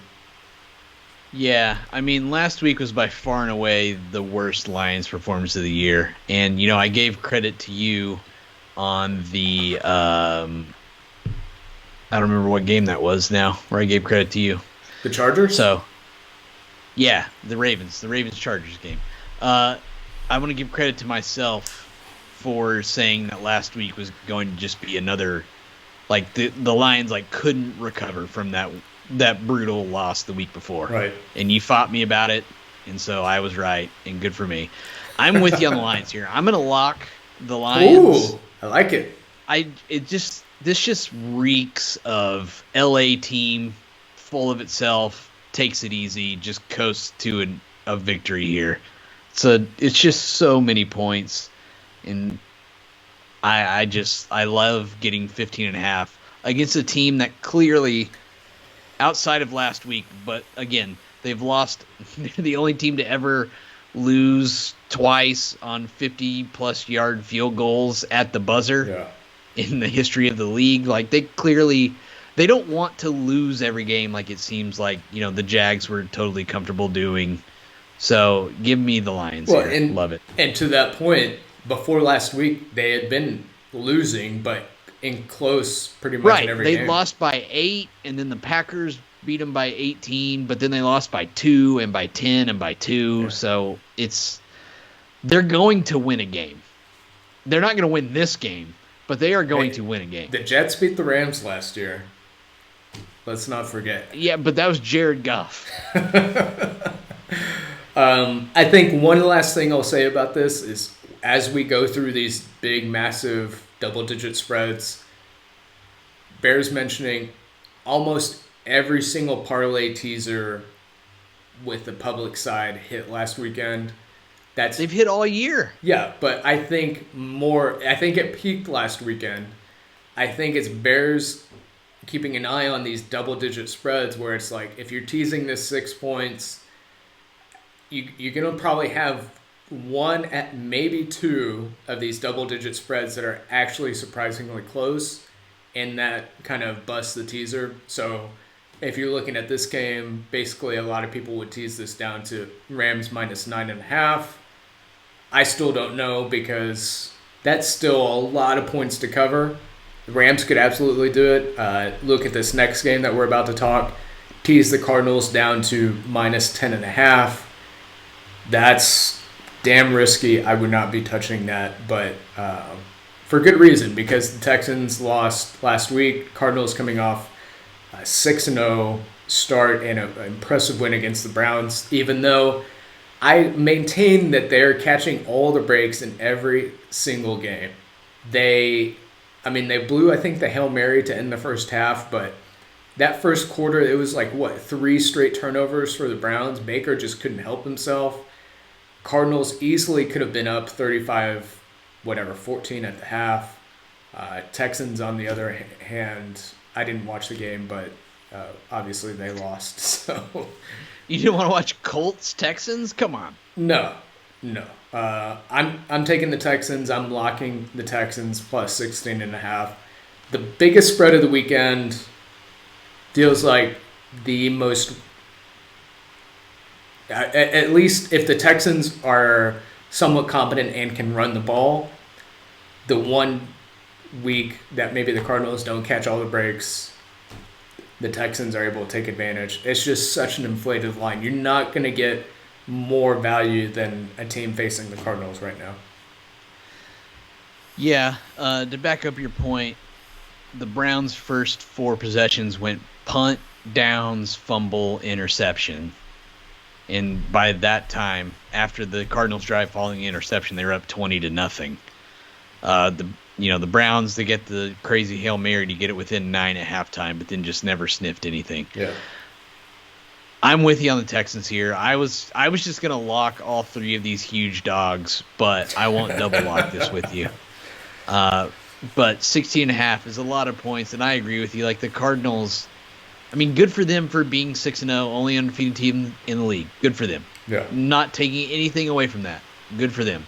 Yeah, I mean, last week was by far and away the worst Lions performance of the year. And, I gave credit to you on the, I don't remember what game that was now, where I gave credit to you. The Chargers? So, yeah, the Ravens-Chargers game. I want to give credit to myself for saying that last week was going to just be another, like, the Lions, like, couldn't recover from that brutal loss the week before. Right. And you fought me about it, and so I was right, and good for me. I'm with you on the Lions here. I'm going to lock the Lions. Ooh, I like it. This just reeks of LA team full of itself, takes it easy, just coasts to a victory here. So it's just so many points, and I love getting 15.5 against a team that clearly, outside of last week, but again, they've lost. They're the only team to ever lose twice on 50-plus yard field goals at the buzzer in the history of the league. Like, they don't want to lose every game like it seems like, the Jags were totally comfortable doing. So give me the Lions here. Love it. And to that point, before last week, they had been losing, but in close pretty much in every game. They lost by 8, and then the Packers beat them by 18, but then they lost by 2 and by 10 and by 2. Yeah. So they're going to win a game. They're not going to win this game, but they are going to win a game. The Jets beat the Rams last year. Let's not forget. Yeah, but that was Jared Goff. I think one last thing I'll say about this is as we go through these big, massive double-digit spreads, Bears mentioning almost every single parlay teaser with the public side hit last weekend. They've hit all year. Yeah, but I think it peaked last weekend. I think it's Bears keeping an eye on these double-digit spreads where it's like, if you're teasing this 6 points, you're going to probably have one at maybe two of these double-digit spreads that are actually surprisingly close, and that kind of busts the teaser. So if you're looking at this game, basically a lot of people would tease this down to Rams minus 9.5. I still don't know because that's still a lot of points to cover. The Rams could absolutely do it. Look at this next game that we're about to talk. Tease the Cardinals down to minus 10.5. That's damn risky. I would not be touching that. But for good reason, because the Texans lost last week. Cardinals coming off a 6-0 start and an impressive win against the Browns, even though I maintain that they're catching all the breaks in every single game. They blew, I think, the Hail Mary to end the first half, but that first quarter, it was like, 3 straight turnovers for the Browns. Baker just couldn't help himself. Cardinals easily could have been up 14 at the half. Texans, on the other hand, I didn't watch the game, but obviously they lost. So you didn't want to watch Colts Texans? Come on. No. I'm taking the Texans. I'm locking the Texans plus 16.5. The biggest spread of the weekend feels like the most. At least if the Texans are somewhat competent and can run the ball, the one week that maybe the Cardinals don't catch all the breaks, the Texans are able to take advantage. It's just such an inflated line. You're not going to get more value than a team facing the Cardinals right now. Yeah, to back up your point, the Browns' first 4 possessions went punt, downs, fumble, interception. And by that time, after the Cardinals drive following the interception, they were up 20-0. The Browns, they get the crazy Hail Mary to get it within 9 at halftime, but then just never sniffed anything. Yeah. I'm with you on the Texans here. I was just gonna lock all 3 of these huge dogs, but I won't double lock this with you. But 16.5 is a lot of points, and I agree with you. Like the Cardinals, I mean, good for them for being 6-0, only undefeated team in the league. Good for them. Yeah. Not taking anything away from that. Good for them.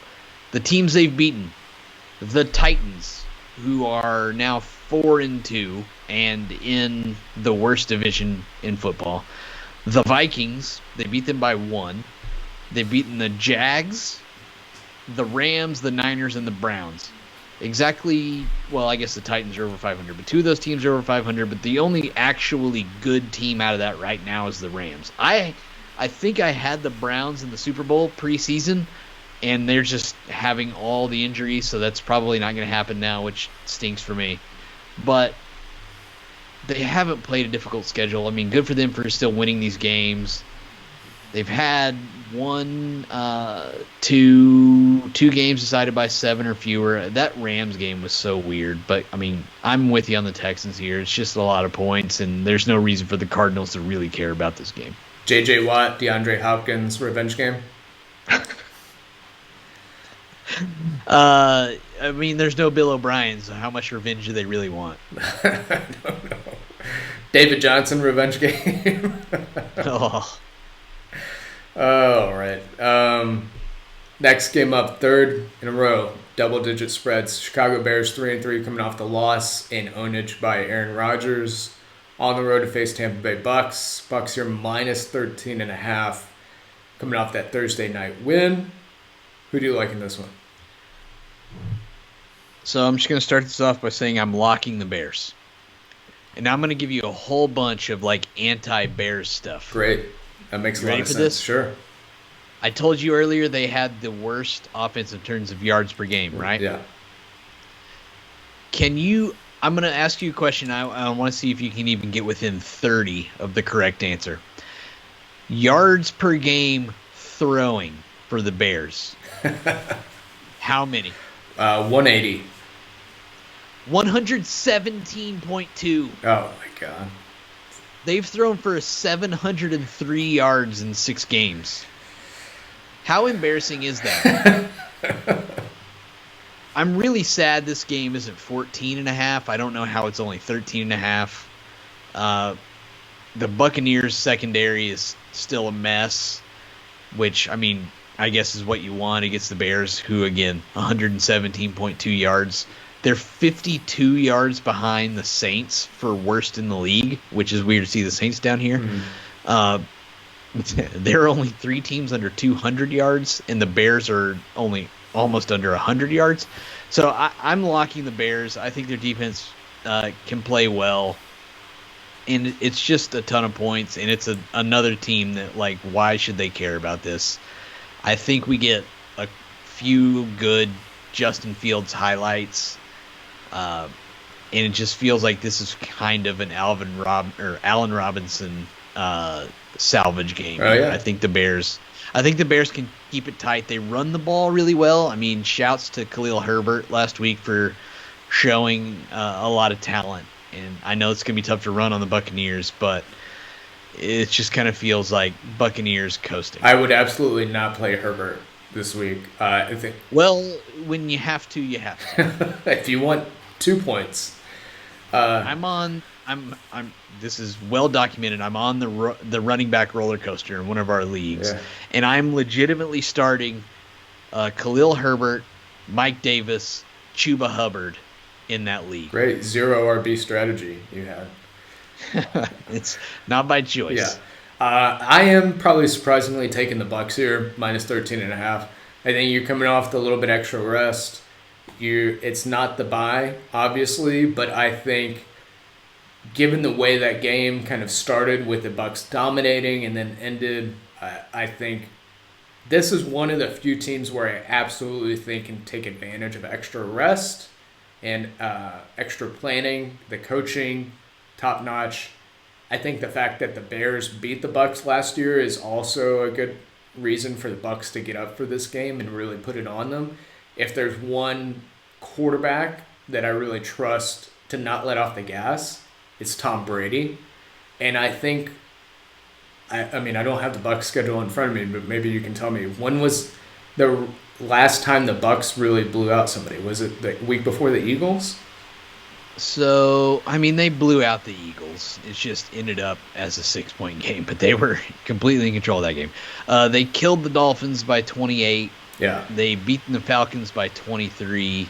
The teams they've beaten, the Titans, who are now 4-2 and in the worst division in football. The Vikings, they beat them by 1. They've beaten the Jags, the Rams, the Niners, and the Browns. Exactly, well, I guess the Titans are over 500, but 2 of those teams are over 500, but the only actually good team out of that right now is the Rams. I think I had the Browns in the Super Bowl preseason, and they're just having all the injuries, so that's probably not going to happen now, which stinks for me. But they haven't played a difficult schedule. I mean, good for them for still winning these games. They've had two games decided by 7 or fewer. That Rams game was so weird. But, I mean, I'm with you on the Texans here. It's just a lot of points, and there's no reason for the Cardinals to really care about this game. J.J. Watt, DeAndre Hopkins, revenge game? I mean, there's no Bill O'Brien, so how much revenge do they really want? I don't know. David Johnson, revenge game? Oh. All right. Next game up, 3rd in a row, double-digit spreads. Chicago Bears 3-3 coming off the loss in ownage by Aaron Rodgers. On the road to face Tampa Bay Bucks. Bucks here minus 13.5 coming off that Thursday night win. Who do you like in this one? So I'm just going to start this off by saying I'm locking the Bears. And now I'm going to give you a whole bunch of like anti-Bears stuff. Great. That makes a lot of sense. This? Sure. I told you earlier they had the worst offensive turns of yards per game, right? Yeah. I'm going to ask you a question. I want to see if you can even get within 30 of the correct answer. Yards per game throwing for the Bears. How many? 180. 117.2. Oh, my God. They've thrown for 703 yards in 6 games. How embarrassing is that? I'm really sad this game isn't 14.5. I don't know how it's only 13.5. The Buccaneers secondary is still a mess, which, I mean, I guess is what you want against the Bears, who, again, 117.2 yards. They're 52 yards behind the Saints for worst in the league, which is weird to see the Saints down here. Mm-hmm. There are only 3 teams under 200 yards, and the Bears are only almost under 100 yards. So I'm locking the Bears. I think their defense can play well, and it's just a ton of points, and it's another team that, like, why should they care about this? I think we get a few good Justin Fields highlights. And it just feels like this is kind of an Allen Robinson salvage game. Oh, yeah. I think the Bears can keep it tight. They run the ball really well. I mean, shouts to Khalil Herbert last week for showing a lot of talent. And I know it's going to be tough to run on the Buccaneers, but it just kind of feels like Buccaneers coasting. I would absolutely not play Herbert this week. I think. Well, when you have to, you have to. If you want 2 points, This is well documented. I'm on the running back roller coaster in one of our leagues, and I'm legitimately starting Khalil Herbert, Mike Davis, Chuba Hubbard in that league. Great 0 RB strategy you had. It's not by choice. Yeah. I am probably surprisingly taking the Bucs here, minus 13.5. I think you're coming off the little bit extra rest. It's not the bye, obviously, but I think given the way that game kind of started with the Bucs dominating and then ended, I think this is one of the few teams where I absolutely think can take advantage of extra rest and extra planning, the coaching, top notch. I think the fact that the Bears beat the Bucs last year is also a good reason for the Bucs to get up for this game and really put it on them. If there's one quarterback that I really trust to not let off the gas, it's Tom Brady. And I think, I mean, I don't have the Bucs schedule in front of me, but maybe you can tell me, when was the last time the Bucs really blew out somebody? Was it the week before the Eagles? So, I mean, they blew out the Eagles. It just ended up as a 6-point game, but they were completely in control of that game. They killed the Dolphins by 28. Yeah. They beat the Falcons by 23.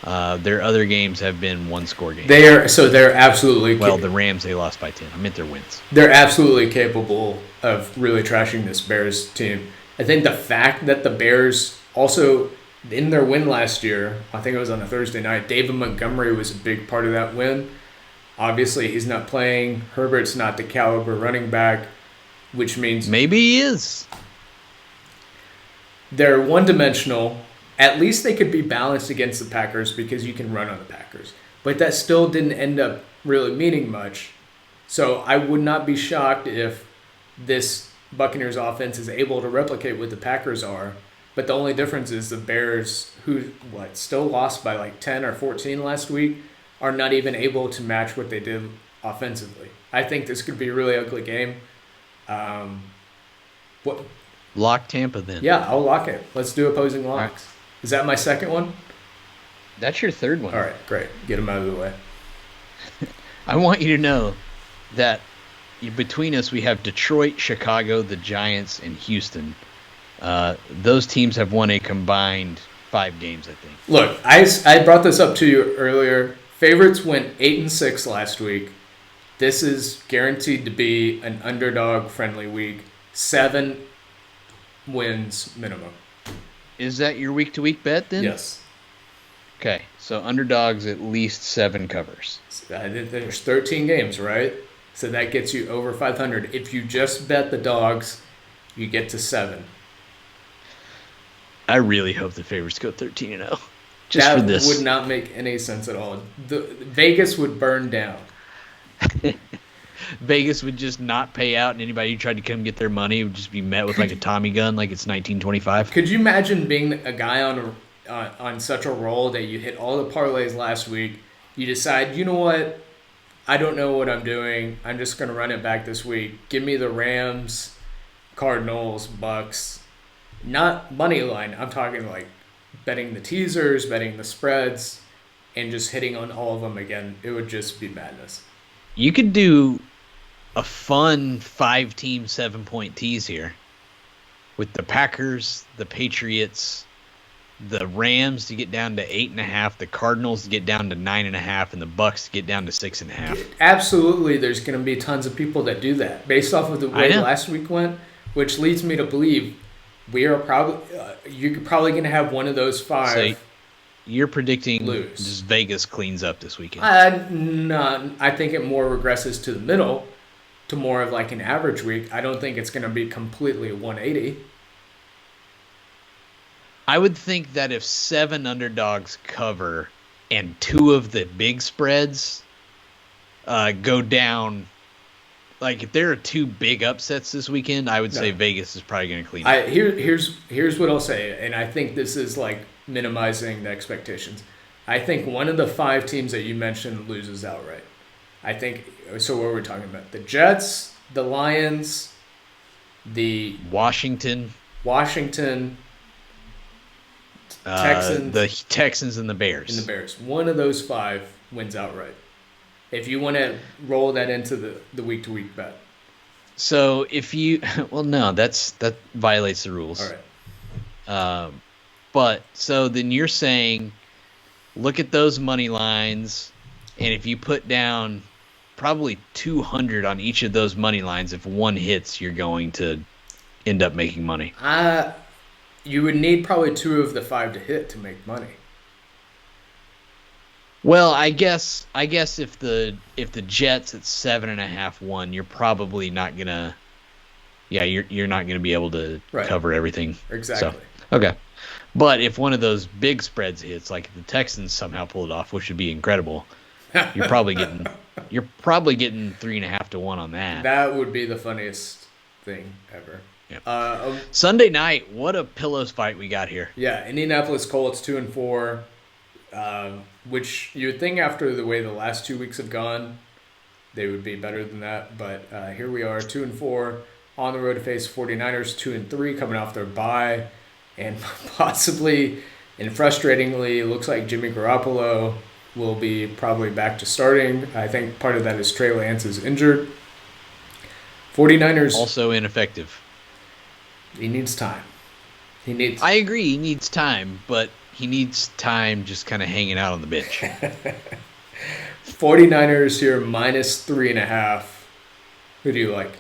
Their other games have been one-score games. They're absolutely... Well, the Rams, they lost by 10. I meant their wins. They're absolutely capable of really trashing this Bears team. I think the fact that the Bears also... in their win last year, I think it was on a Thursday night, David Montgomery was a big part of that win. Obviously, he's not playing. Herbert's not the caliber running back, which means... maybe he is. They're one-dimensional. At least they could be balanced against the Packers because you can run on the Packers. But that still didn't end up really meaning much. So I would not be shocked if this Buccaneers offense is able to replicate what the Packers are. But the only difference is the Bears, who still lost by like 10 or 14 last week, are not even able to match what they did offensively. I think this could be a really ugly game. Lock Tampa then. Yeah, I'll lock it. Let's do opposing locks. Right. Is that my second one? That's your third one. All right, great. Get them out of the way. I want you to know that between us we have Detroit, Chicago, the Giants, and Houston. Those teams have won a combined 5 games, I think. Look, I brought this up to you earlier. Favorites went 8-6 last week. This is guaranteed to be an underdog-friendly week. 7 wins minimum. Is that your week-to-week bet then? Yes. Okay, so underdogs at least 7 covers. There's 13 games, right? So that gets you over 500. If you just bet the dogs, you get to 7. I really hope the favorites go 13-0. Just for this. That would not make any sense at all. Vegas would burn down. Vegas would just not pay out, and anybody who tried to come get their money would just be met with like a Tommy gun, like it's 1925. Could you imagine being a guy on such a roll that you hit all the parlays last week, you decide, you know what, I don't know what I'm doing, I'm just going to run it back this week. Give me the Rams, Cardinals, Bucks. Not money line. I'm talking like betting the teasers, betting the spreads, and just hitting on all of them again. It would just be madness. You could do a fun 5-team 7-point tease here with the Packers, the Patriots, the Rams to get down to 8.5, the Cardinals to get down to 9.5, and the Bucks to get down to 6.5. Absolutely, there's going to be tons of people that do that based off of the way last week went, which leads me to believe we are probably you're probably going to have one of those 5. So you're predicting lose. Just Vegas cleans up this weekend. No, I think it more regresses to the middle, to more of like an average week. I don't think it's going to be completely 180. I would think that if 7 underdogs cover, and two of the big spreads go down. Like, if there are two big upsets this weekend, I would say Vegas is probably going to clean up. Here's what I'll say, and I think this is like minimizing the expectations. I think one of the 5 teams that you mentioned loses outright. I think so. What we're talking about: the Jets, the Lions, the Washington, Texans, the Texans, and the Bears. One of those 5 wins outright. If you want to roll that into the week-to-week bet. So if you, well, no, that violates the rules. All right. But so then you're saying, look at those money lines, and if you put down probably 200 on each of those money lines, if one hits, you're going to end up making money. You would need probably 2 of the 5 to hit to make money. Well, I guess if the Jets at 7.5 won, you're probably not gonna. Yeah, you're not gonna be able to cover everything. Exactly. So, okay, but if one of those big spreads hits, like if the Texans somehow pull it off, which would be incredible, you're probably getting 3.5 to 1 on that. That would be the funniest thing ever. Yeah. Sunday night, what a pillows fight we got here. Yeah, Indianapolis Colts 2-4. Which you would think after the way the last 2 weeks have gone, they would be better than that. But here we are, 2-4, on the road to face 49ers, 2-3, coming off their bye. And possibly, and frustratingly, it looks like Jimmy Garoppolo will be probably back to starting. I think part of that is Trey Lance is injured. 49ers... also ineffective. He needs time. I agree, he needs time, but... he needs time just kind of hanging out on the bench. 49ers here, -3.5. Who do you like?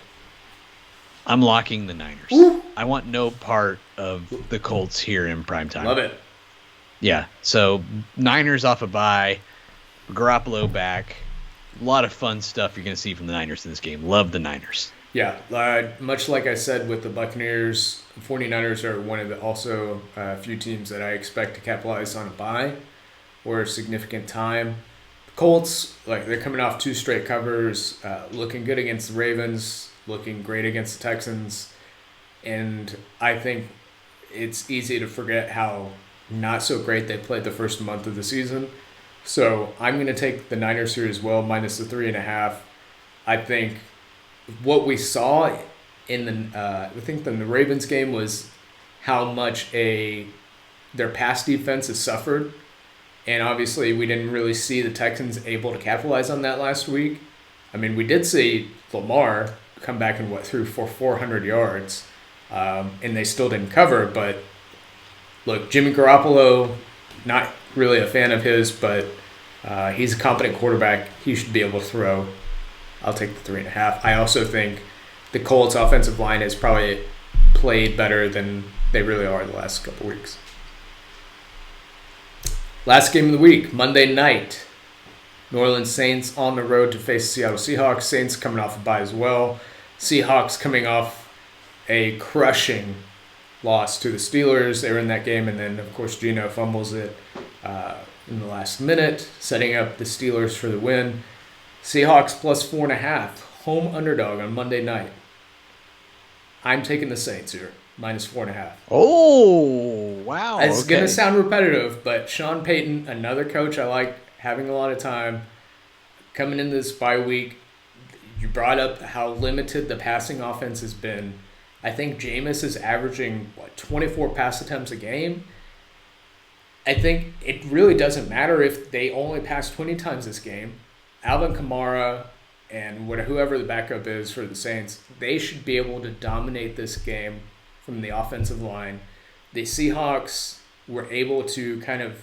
I'm locking the Niners. Woo! I want no part of the Colts here in primetime. Love it. Yeah, so Niners off a bye, Garoppolo back. A lot of fun stuff you're going to see from the Niners in this game. Love the Niners. Yeah, much like I said with the Buccaneers, 49ers are one of the also few teams that I expect to capitalize on a bye or a significant time. The Colts, like they're coming off 2 straight covers, looking good against the Ravens, looking great against the Texans, and I think it's easy to forget how not so great they played the first month of the season. So I'm going to take the Niners here as well, -3.5. I think what we saw in the Ravens game was how much their pass defense has suffered, and obviously we didn't really see the Texans able to capitalize on that last week. I mean, we did see Lamar come back and threw for 400 yards, and they still didn't cover. But look, Jimmy Garoppolo, not really a fan of his, but he's a competent quarterback. He should be able to throw. I'll take the 3.5. I also think the Colts offensive line has probably played better than they really are the last couple weeks. Last game of the week, Monday night. New Orleans Saints on the road to face the Seattle Seahawks. Saints coming off a bye as well. Seahawks coming off a crushing loss to the Steelers. They were in that game, and then, of course, Geno fumbles it in the last minute, setting up the Steelers for the win. Seahawks +4.5, home underdog on Monday night. I'm taking the Saints here, -4.5. Oh, wow. It's going to sound repetitive, but Sean Payton, another coach I like, having a lot of time, coming into this bye week. You brought up how limited the passing offense has been. I think Jameis is averaging, 24 pass attempts a game. I think it really doesn't matter if they only pass 20 times this game. Alvin Kamara and whoever the backup is for the Saints, they should be able to dominate this game from the offensive line. The Seahawks were able to kind of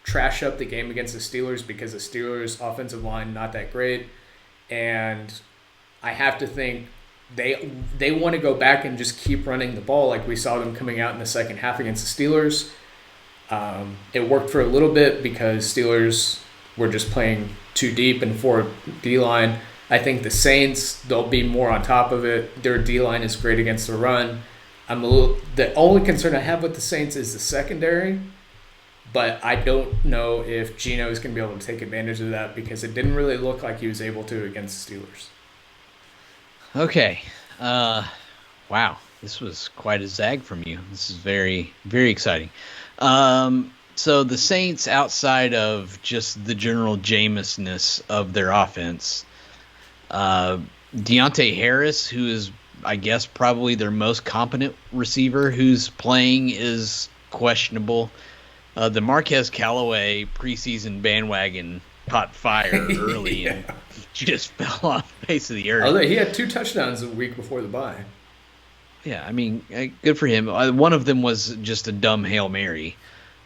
trash up the game against the Steelers because the Steelers' offensive line not that great. And I have to think they want to go back and just keep running the ball like we saw them coming out in the second half against the Steelers. It worked for a little bit because Steelers were just playing too deep and for D-line. I think the Saints, they'll be more on top of it. Their D-line is great against the run. The only concern I have with the Saints is the secondary, but I don't know if Geno is going to be able to take advantage of that because it didn't really look like he was able to against the Steelers. Okay. Wow. This was quite a zag from you. This is very, very exciting. So the Saints, outside of just the general Jameisness of their offense, Deontay Harris, who is, I guess, probably their most competent receiver who's playing, is questionable. The Marquez Callaway preseason bandwagon caught fire early and just fell off the face of the earth. Although he had 2 touchdowns a week before the bye. Yeah, I mean, good for him. One of them was just a dumb Hail Mary.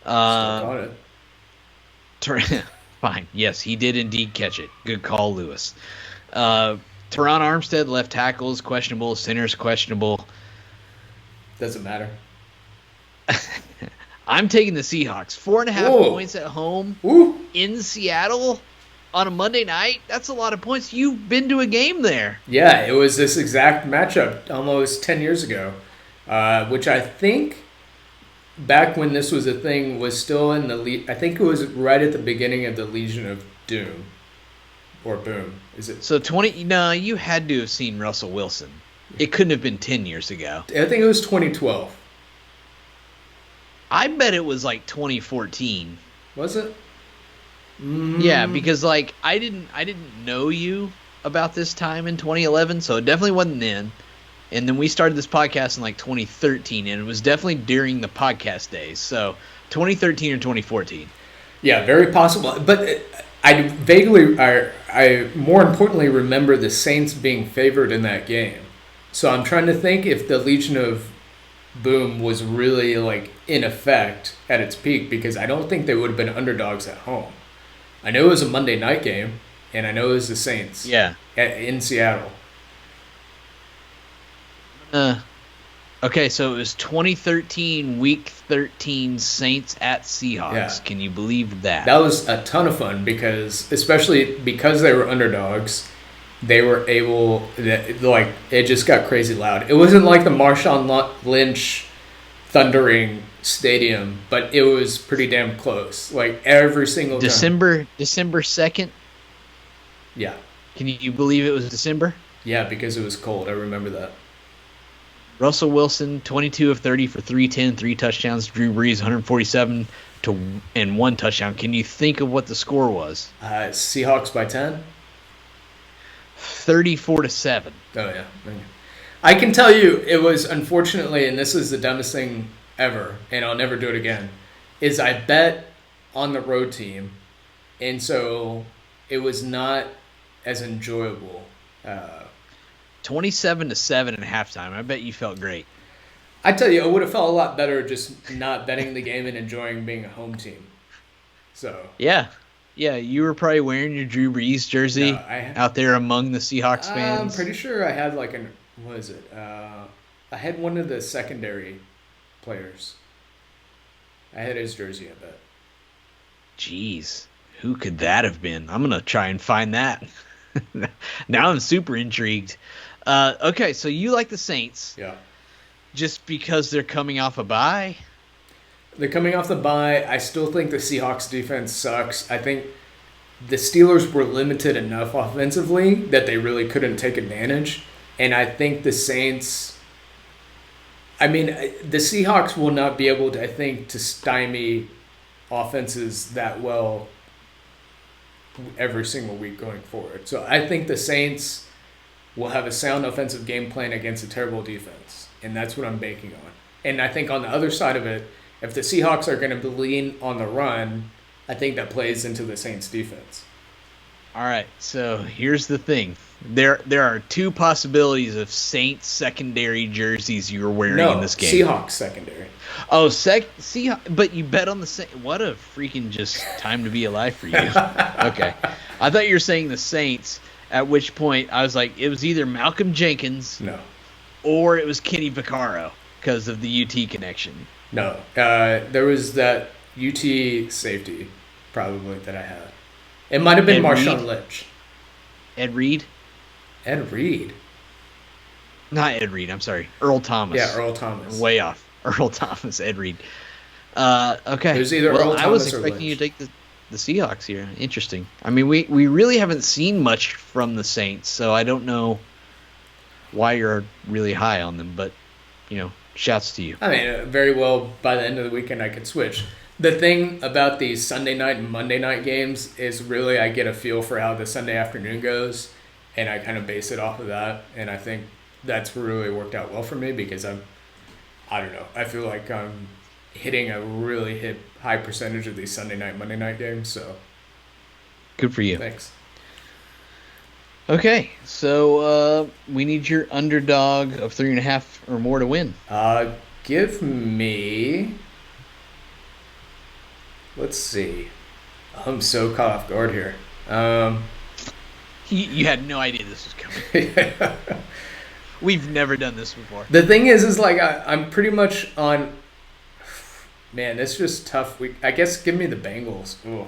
Still caught it. Fine. Yes, he did indeed catch it. Good call, Lewis. Teron Armstead, left tackle, is questionable. Center's questionable. Doesn't matter. I'm taking the Seahawks. 4.5 points at home in Seattle on a Monday night. That's a lot of points. You've been to a game there. Yeah, it was this exact matchup almost 10 years ago, which I think back when this was a thing was still in the I think it was right at the beginning of the Legion of Doom or Boom. Is it? So you had to have seen Russell Wilson. It couldn't have been 10 years ago. I think it was 2012. I bet it was like 2014. Was it? Yeah, because like I didn't know you about this time in 2011, so it definitely wasn't then. And then we started this podcast in like 2013, and it was definitely during the podcast days. So 2013 or 2014. Yeah, very possible. But I more importantly remember the Saints being favored in that game. So I'm trying to think if the Legion of Boom was really like in effect at its peak, because I don't think they would have been underdogs at home. I know it was a Monday night game, and I know it was the Saints. Yeah. In Seattle. Okay, so it was 2013, Week 13, Saints at Seahawks. Yeah. Can you believe that? That was a ton of fun especially because they were underdogs, they were able, like, it just got crazy loud. It wasn't like the Marshawn Lynch thundering stadium, but it was pretty damn close. Like every single December 2nd? Yeah. Can you believe it was December? Yeah, because it was cold. I remember that. Russell Wilson, 22 of 30 for 310, 3 touchdowns. Drew Brees, 147 and 1 touchdown. Can you think of what the score was? Seahawks by 10? 34-7. Oh, yeah. I can tell you it was, unfortunately, and this is the dumbest thing ever, and I'll never do it again, is I bet on the road team, and so it was not as enjoyable. 27-7 at halftime. I bet you felt great. I tell you, I would have felt a lot better just not betting the game and enjoying being a home team. So yeah, you were probably wearing your Drew Brees jersey out there among the Seahawks fans. I'm pretty sure I had like what is it? I had one of the secondary players. I had his jersey, I bet. Jeez, who could that have been? I'm gonna try and find that. Now I'm super intrigued. Okay, so you like the Saints. Yeah. Just because they're coming off a bye? They're coming off the bye. I still think the Seahawks defense sucks. I think the Steelers were limited enough offensively that they really couldn't take advantage. And I think the Saints, the Seahawks will not be able to, I think, to stymie offenses that well every single week going forward. So I think the Saints will have a sound offensive game plan against a terrible defense, and that's what I'm banking on. And I think on the other side of it, if the Seahawks are going to lean on the run, I think that plays into the Saints defense. All right, so here's the thing. There are 2 possibilities of Saints secondary jerseys you were wearing in this game. Seahawks secondary. Oh, Seahawks, but you bet on the Saints. What a freaking just time to be alive for you. Okay. I thought you were saying the Saints, at which point I was like, it was either Malcolm Jenkins or it was Kenny Vaccaro because of the UT connection. No. There was that UT safety probably that I had. It might have been Marshawn Lynch. Ed Reed? Ed Reed? Not Ed Reed, I'm sorry. Earl Thomas. Yeah, Earl Thomas. Way off. Earl Thomas, Ed Reed. Okay. There's either well, Earl I was Thomas or expecting you Lynch. to take the Seahawks here. Interesting. I mean, we really haven't seen much from the Saints, so I don't know why you're really high on them, but, shouts to you. I mean, very well, by the end of the weekend, I could switch. The thing about these Sunday night and Monday night games is really I get a feel for how the Sunday afternoon goes, and I kind of base it off of that. And I think that's really worked out well for me because I don't know, I feel like I'm hitting a really high percentage of these Sunday night, Monday night games. So Good for you. thanks. Okay, so we need your underdog of 3.5 or more to win. Give me. Let's see. I'm so caught off guard here. You had no idea this was coming. We've never done this before. The thing is like I'm pretty much on. Man, it's just tough. I guess give me the Bengals. Ooh.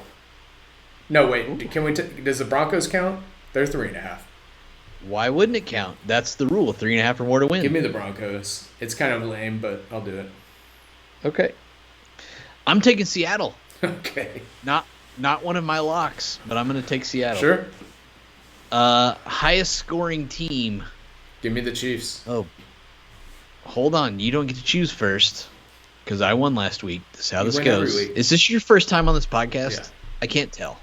No, wait. Ooh. Can we? Does the Broncos count? They're 3.5. Why wouldn't it count? That's the rule. 3.5 or more to win. Give me the Broncos. It's kind of lame, but I'll do it. Okay. I'm taking Seattle. Okay. Not one of my locks, but I'm going to take Seattle. Sure. Highest scoring team. Give me the Chiefs. Oh, hold on. You don't get to choose first because I won last week. This is how this win every goes. week. Is this your first time on this podcast? Yeah. I can't tell.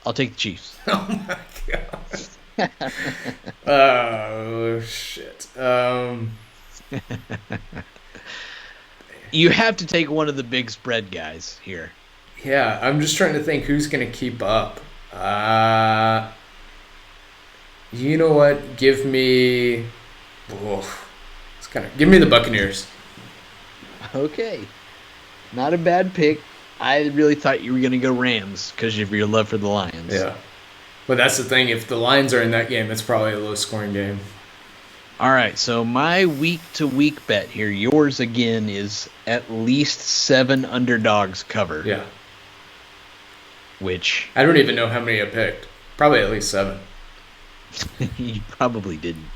I'll take the Chiefs. Oh my god. Oh shit. You have to take one of the big spread guys here. Yeah, I'm just trying to think who's gonna keep up. You know what? Give me. Give me the Buccaneers. Okay. Not a bad pick. I really thought you were going to go Rams because of your love for the Lions. Yeah, but that's the thing. If the Lions are in that game, it's probably a low-scoring game. All right, so my week-to-week bet here, yours again, is at least 7 underdogs covered. Yeah. Which I don't even know how many I picked. Probably at least 7. you probably didn't.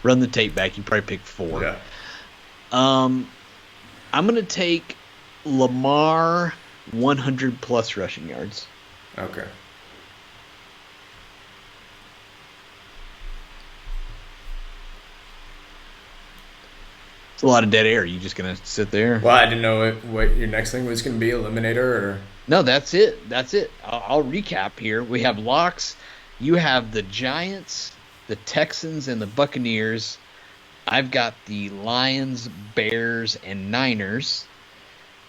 Run the tape back. You probably picked 4. Yeah. I'm going to take Lamar 100-plus rushing yards. Okay. It's a lot of dead air. You just going to sit there? Well, I didn't know what your next thing was going to be, Eliminator or... No, that's it. I'll recap here. We have locks. You have the Giants, the Texans, and the Buccaneers. I've got the Lions, Bears, and Niners.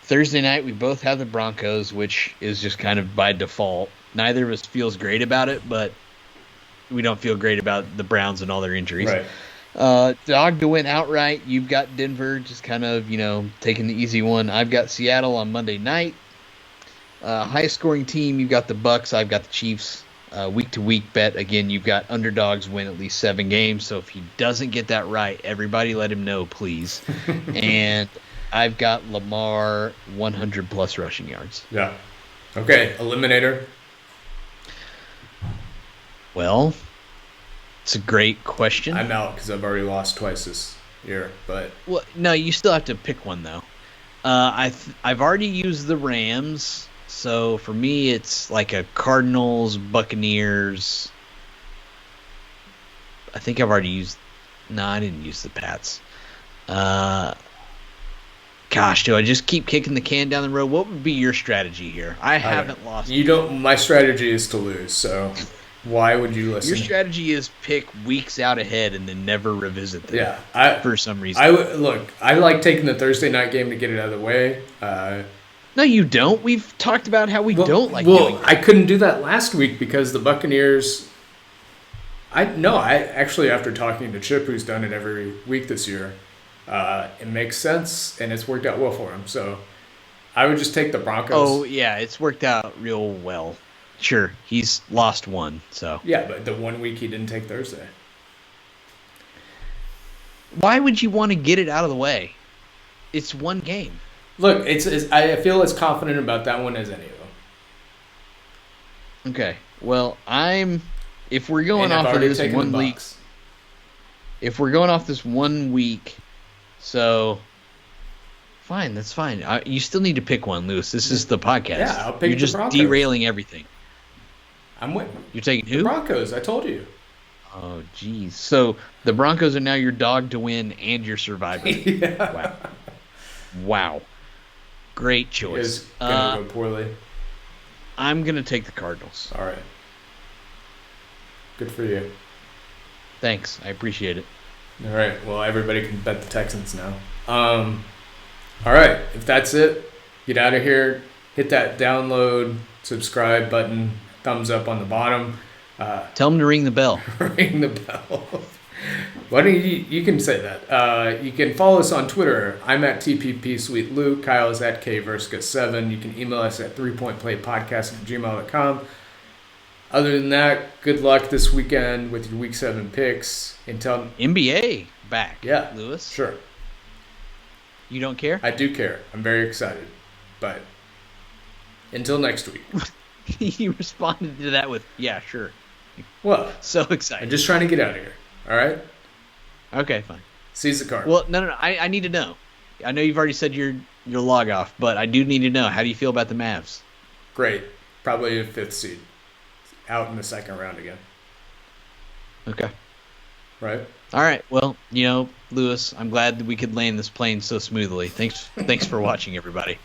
Thursday night, we both have the Broncos, which is just kind of by default. Neither of us feels great about it, but we don't feel great about the Browns and all their injuries. Right. Dog to win outright. You've got Denver, just kind of, taking the easy one. I've got Seattle on Monday night. Highest scoring team, you've got the Bucks. I've got the Chiefs. Week-to-week bet, again, you've got underdogs win at least 7 games. So if he doesn't get that right, everybody let him know, please. And I've got Lamar 100-plus rushing yards. Yeah. Okay, Eliminator. Well, it's a great question. I'm out because I've already lost twice this year, but... Well, no, you still have to pick one, though. I've already used the Rams. So for me, it's like a Cardinals, Buccaneers. I think I've already used. No, I didn't use the Pats. Gosh, do I just keep kicking the can down the road? What would be your strategy here? I haven't lost. You don't. My strategy is to lose. So why would you listen? Your strategy is pick weeks out ahead and then never revisit them. Yeah, for some reason. I like taking the Thursday night game to get it out of the way. No, you don't. We've talked about how we don't like doing that. I couldn't do that last week because the Buccaneers. Actually, after talking to Chip, who's done it every week this year, it makes sense and it's worked out well for him. So I would just take the Broncos. Oh yeah, it's worked out real well. Sure, he's lost one. So yeah, but the 1 week he didn't take Thursday. Why would you want to get it out of the way? It's one game. Look, I feel as confident about that one as any of them. Okay. Well, if we're going off of this 1 week, if we're going off this 1 week, so Fine, that's fine. You still need to pick one, Lewis. This is the podcast. Yeah, I'll pick You're the just Broncos. derailing everything. I'm with You're taking the who? Broncos. I told you. Oh, geez. So the Broncos are now your dog to win and your survivor. Yeah. Wow. Wow. Great It's choice. gonna go poorly. I'm going to take the Cardinals. All right. Good for you. Thanks. I appreciate it. All right. Well, everybody can bet the Texans now. All right. If that's it, get out of here. Hit that download, subscribe button, thumbs up on the bottom. Tell them to ring the bell. Ring the bell. Why don't you can say that. You can follow us on Twitter. I'm at TPP Sweet Luke. Kyle is at KVerska7. You can email us at 3pointplaypodcast@gmail.com. Other than that, good luck this weekend with your Week 7 picks. Until NBA back. Yeah, Lewis. Sure. You don't care? I do care. I'm very excited. But until next week. He responded to that with, yeah, sure. Well, So excited. I'm just trying to get out of here. All right? Okay, fine. Seize the card. Well, no. I need to know. I know you've already said your log off, but I do need to know. How do you feel about the Mavs? Great. Probably a 5th seed. Out in the second round again. Okay. Right? All right. Well, Lewis, I'm glad that we could land this plane so smoothly. Thanks for watching, everybody.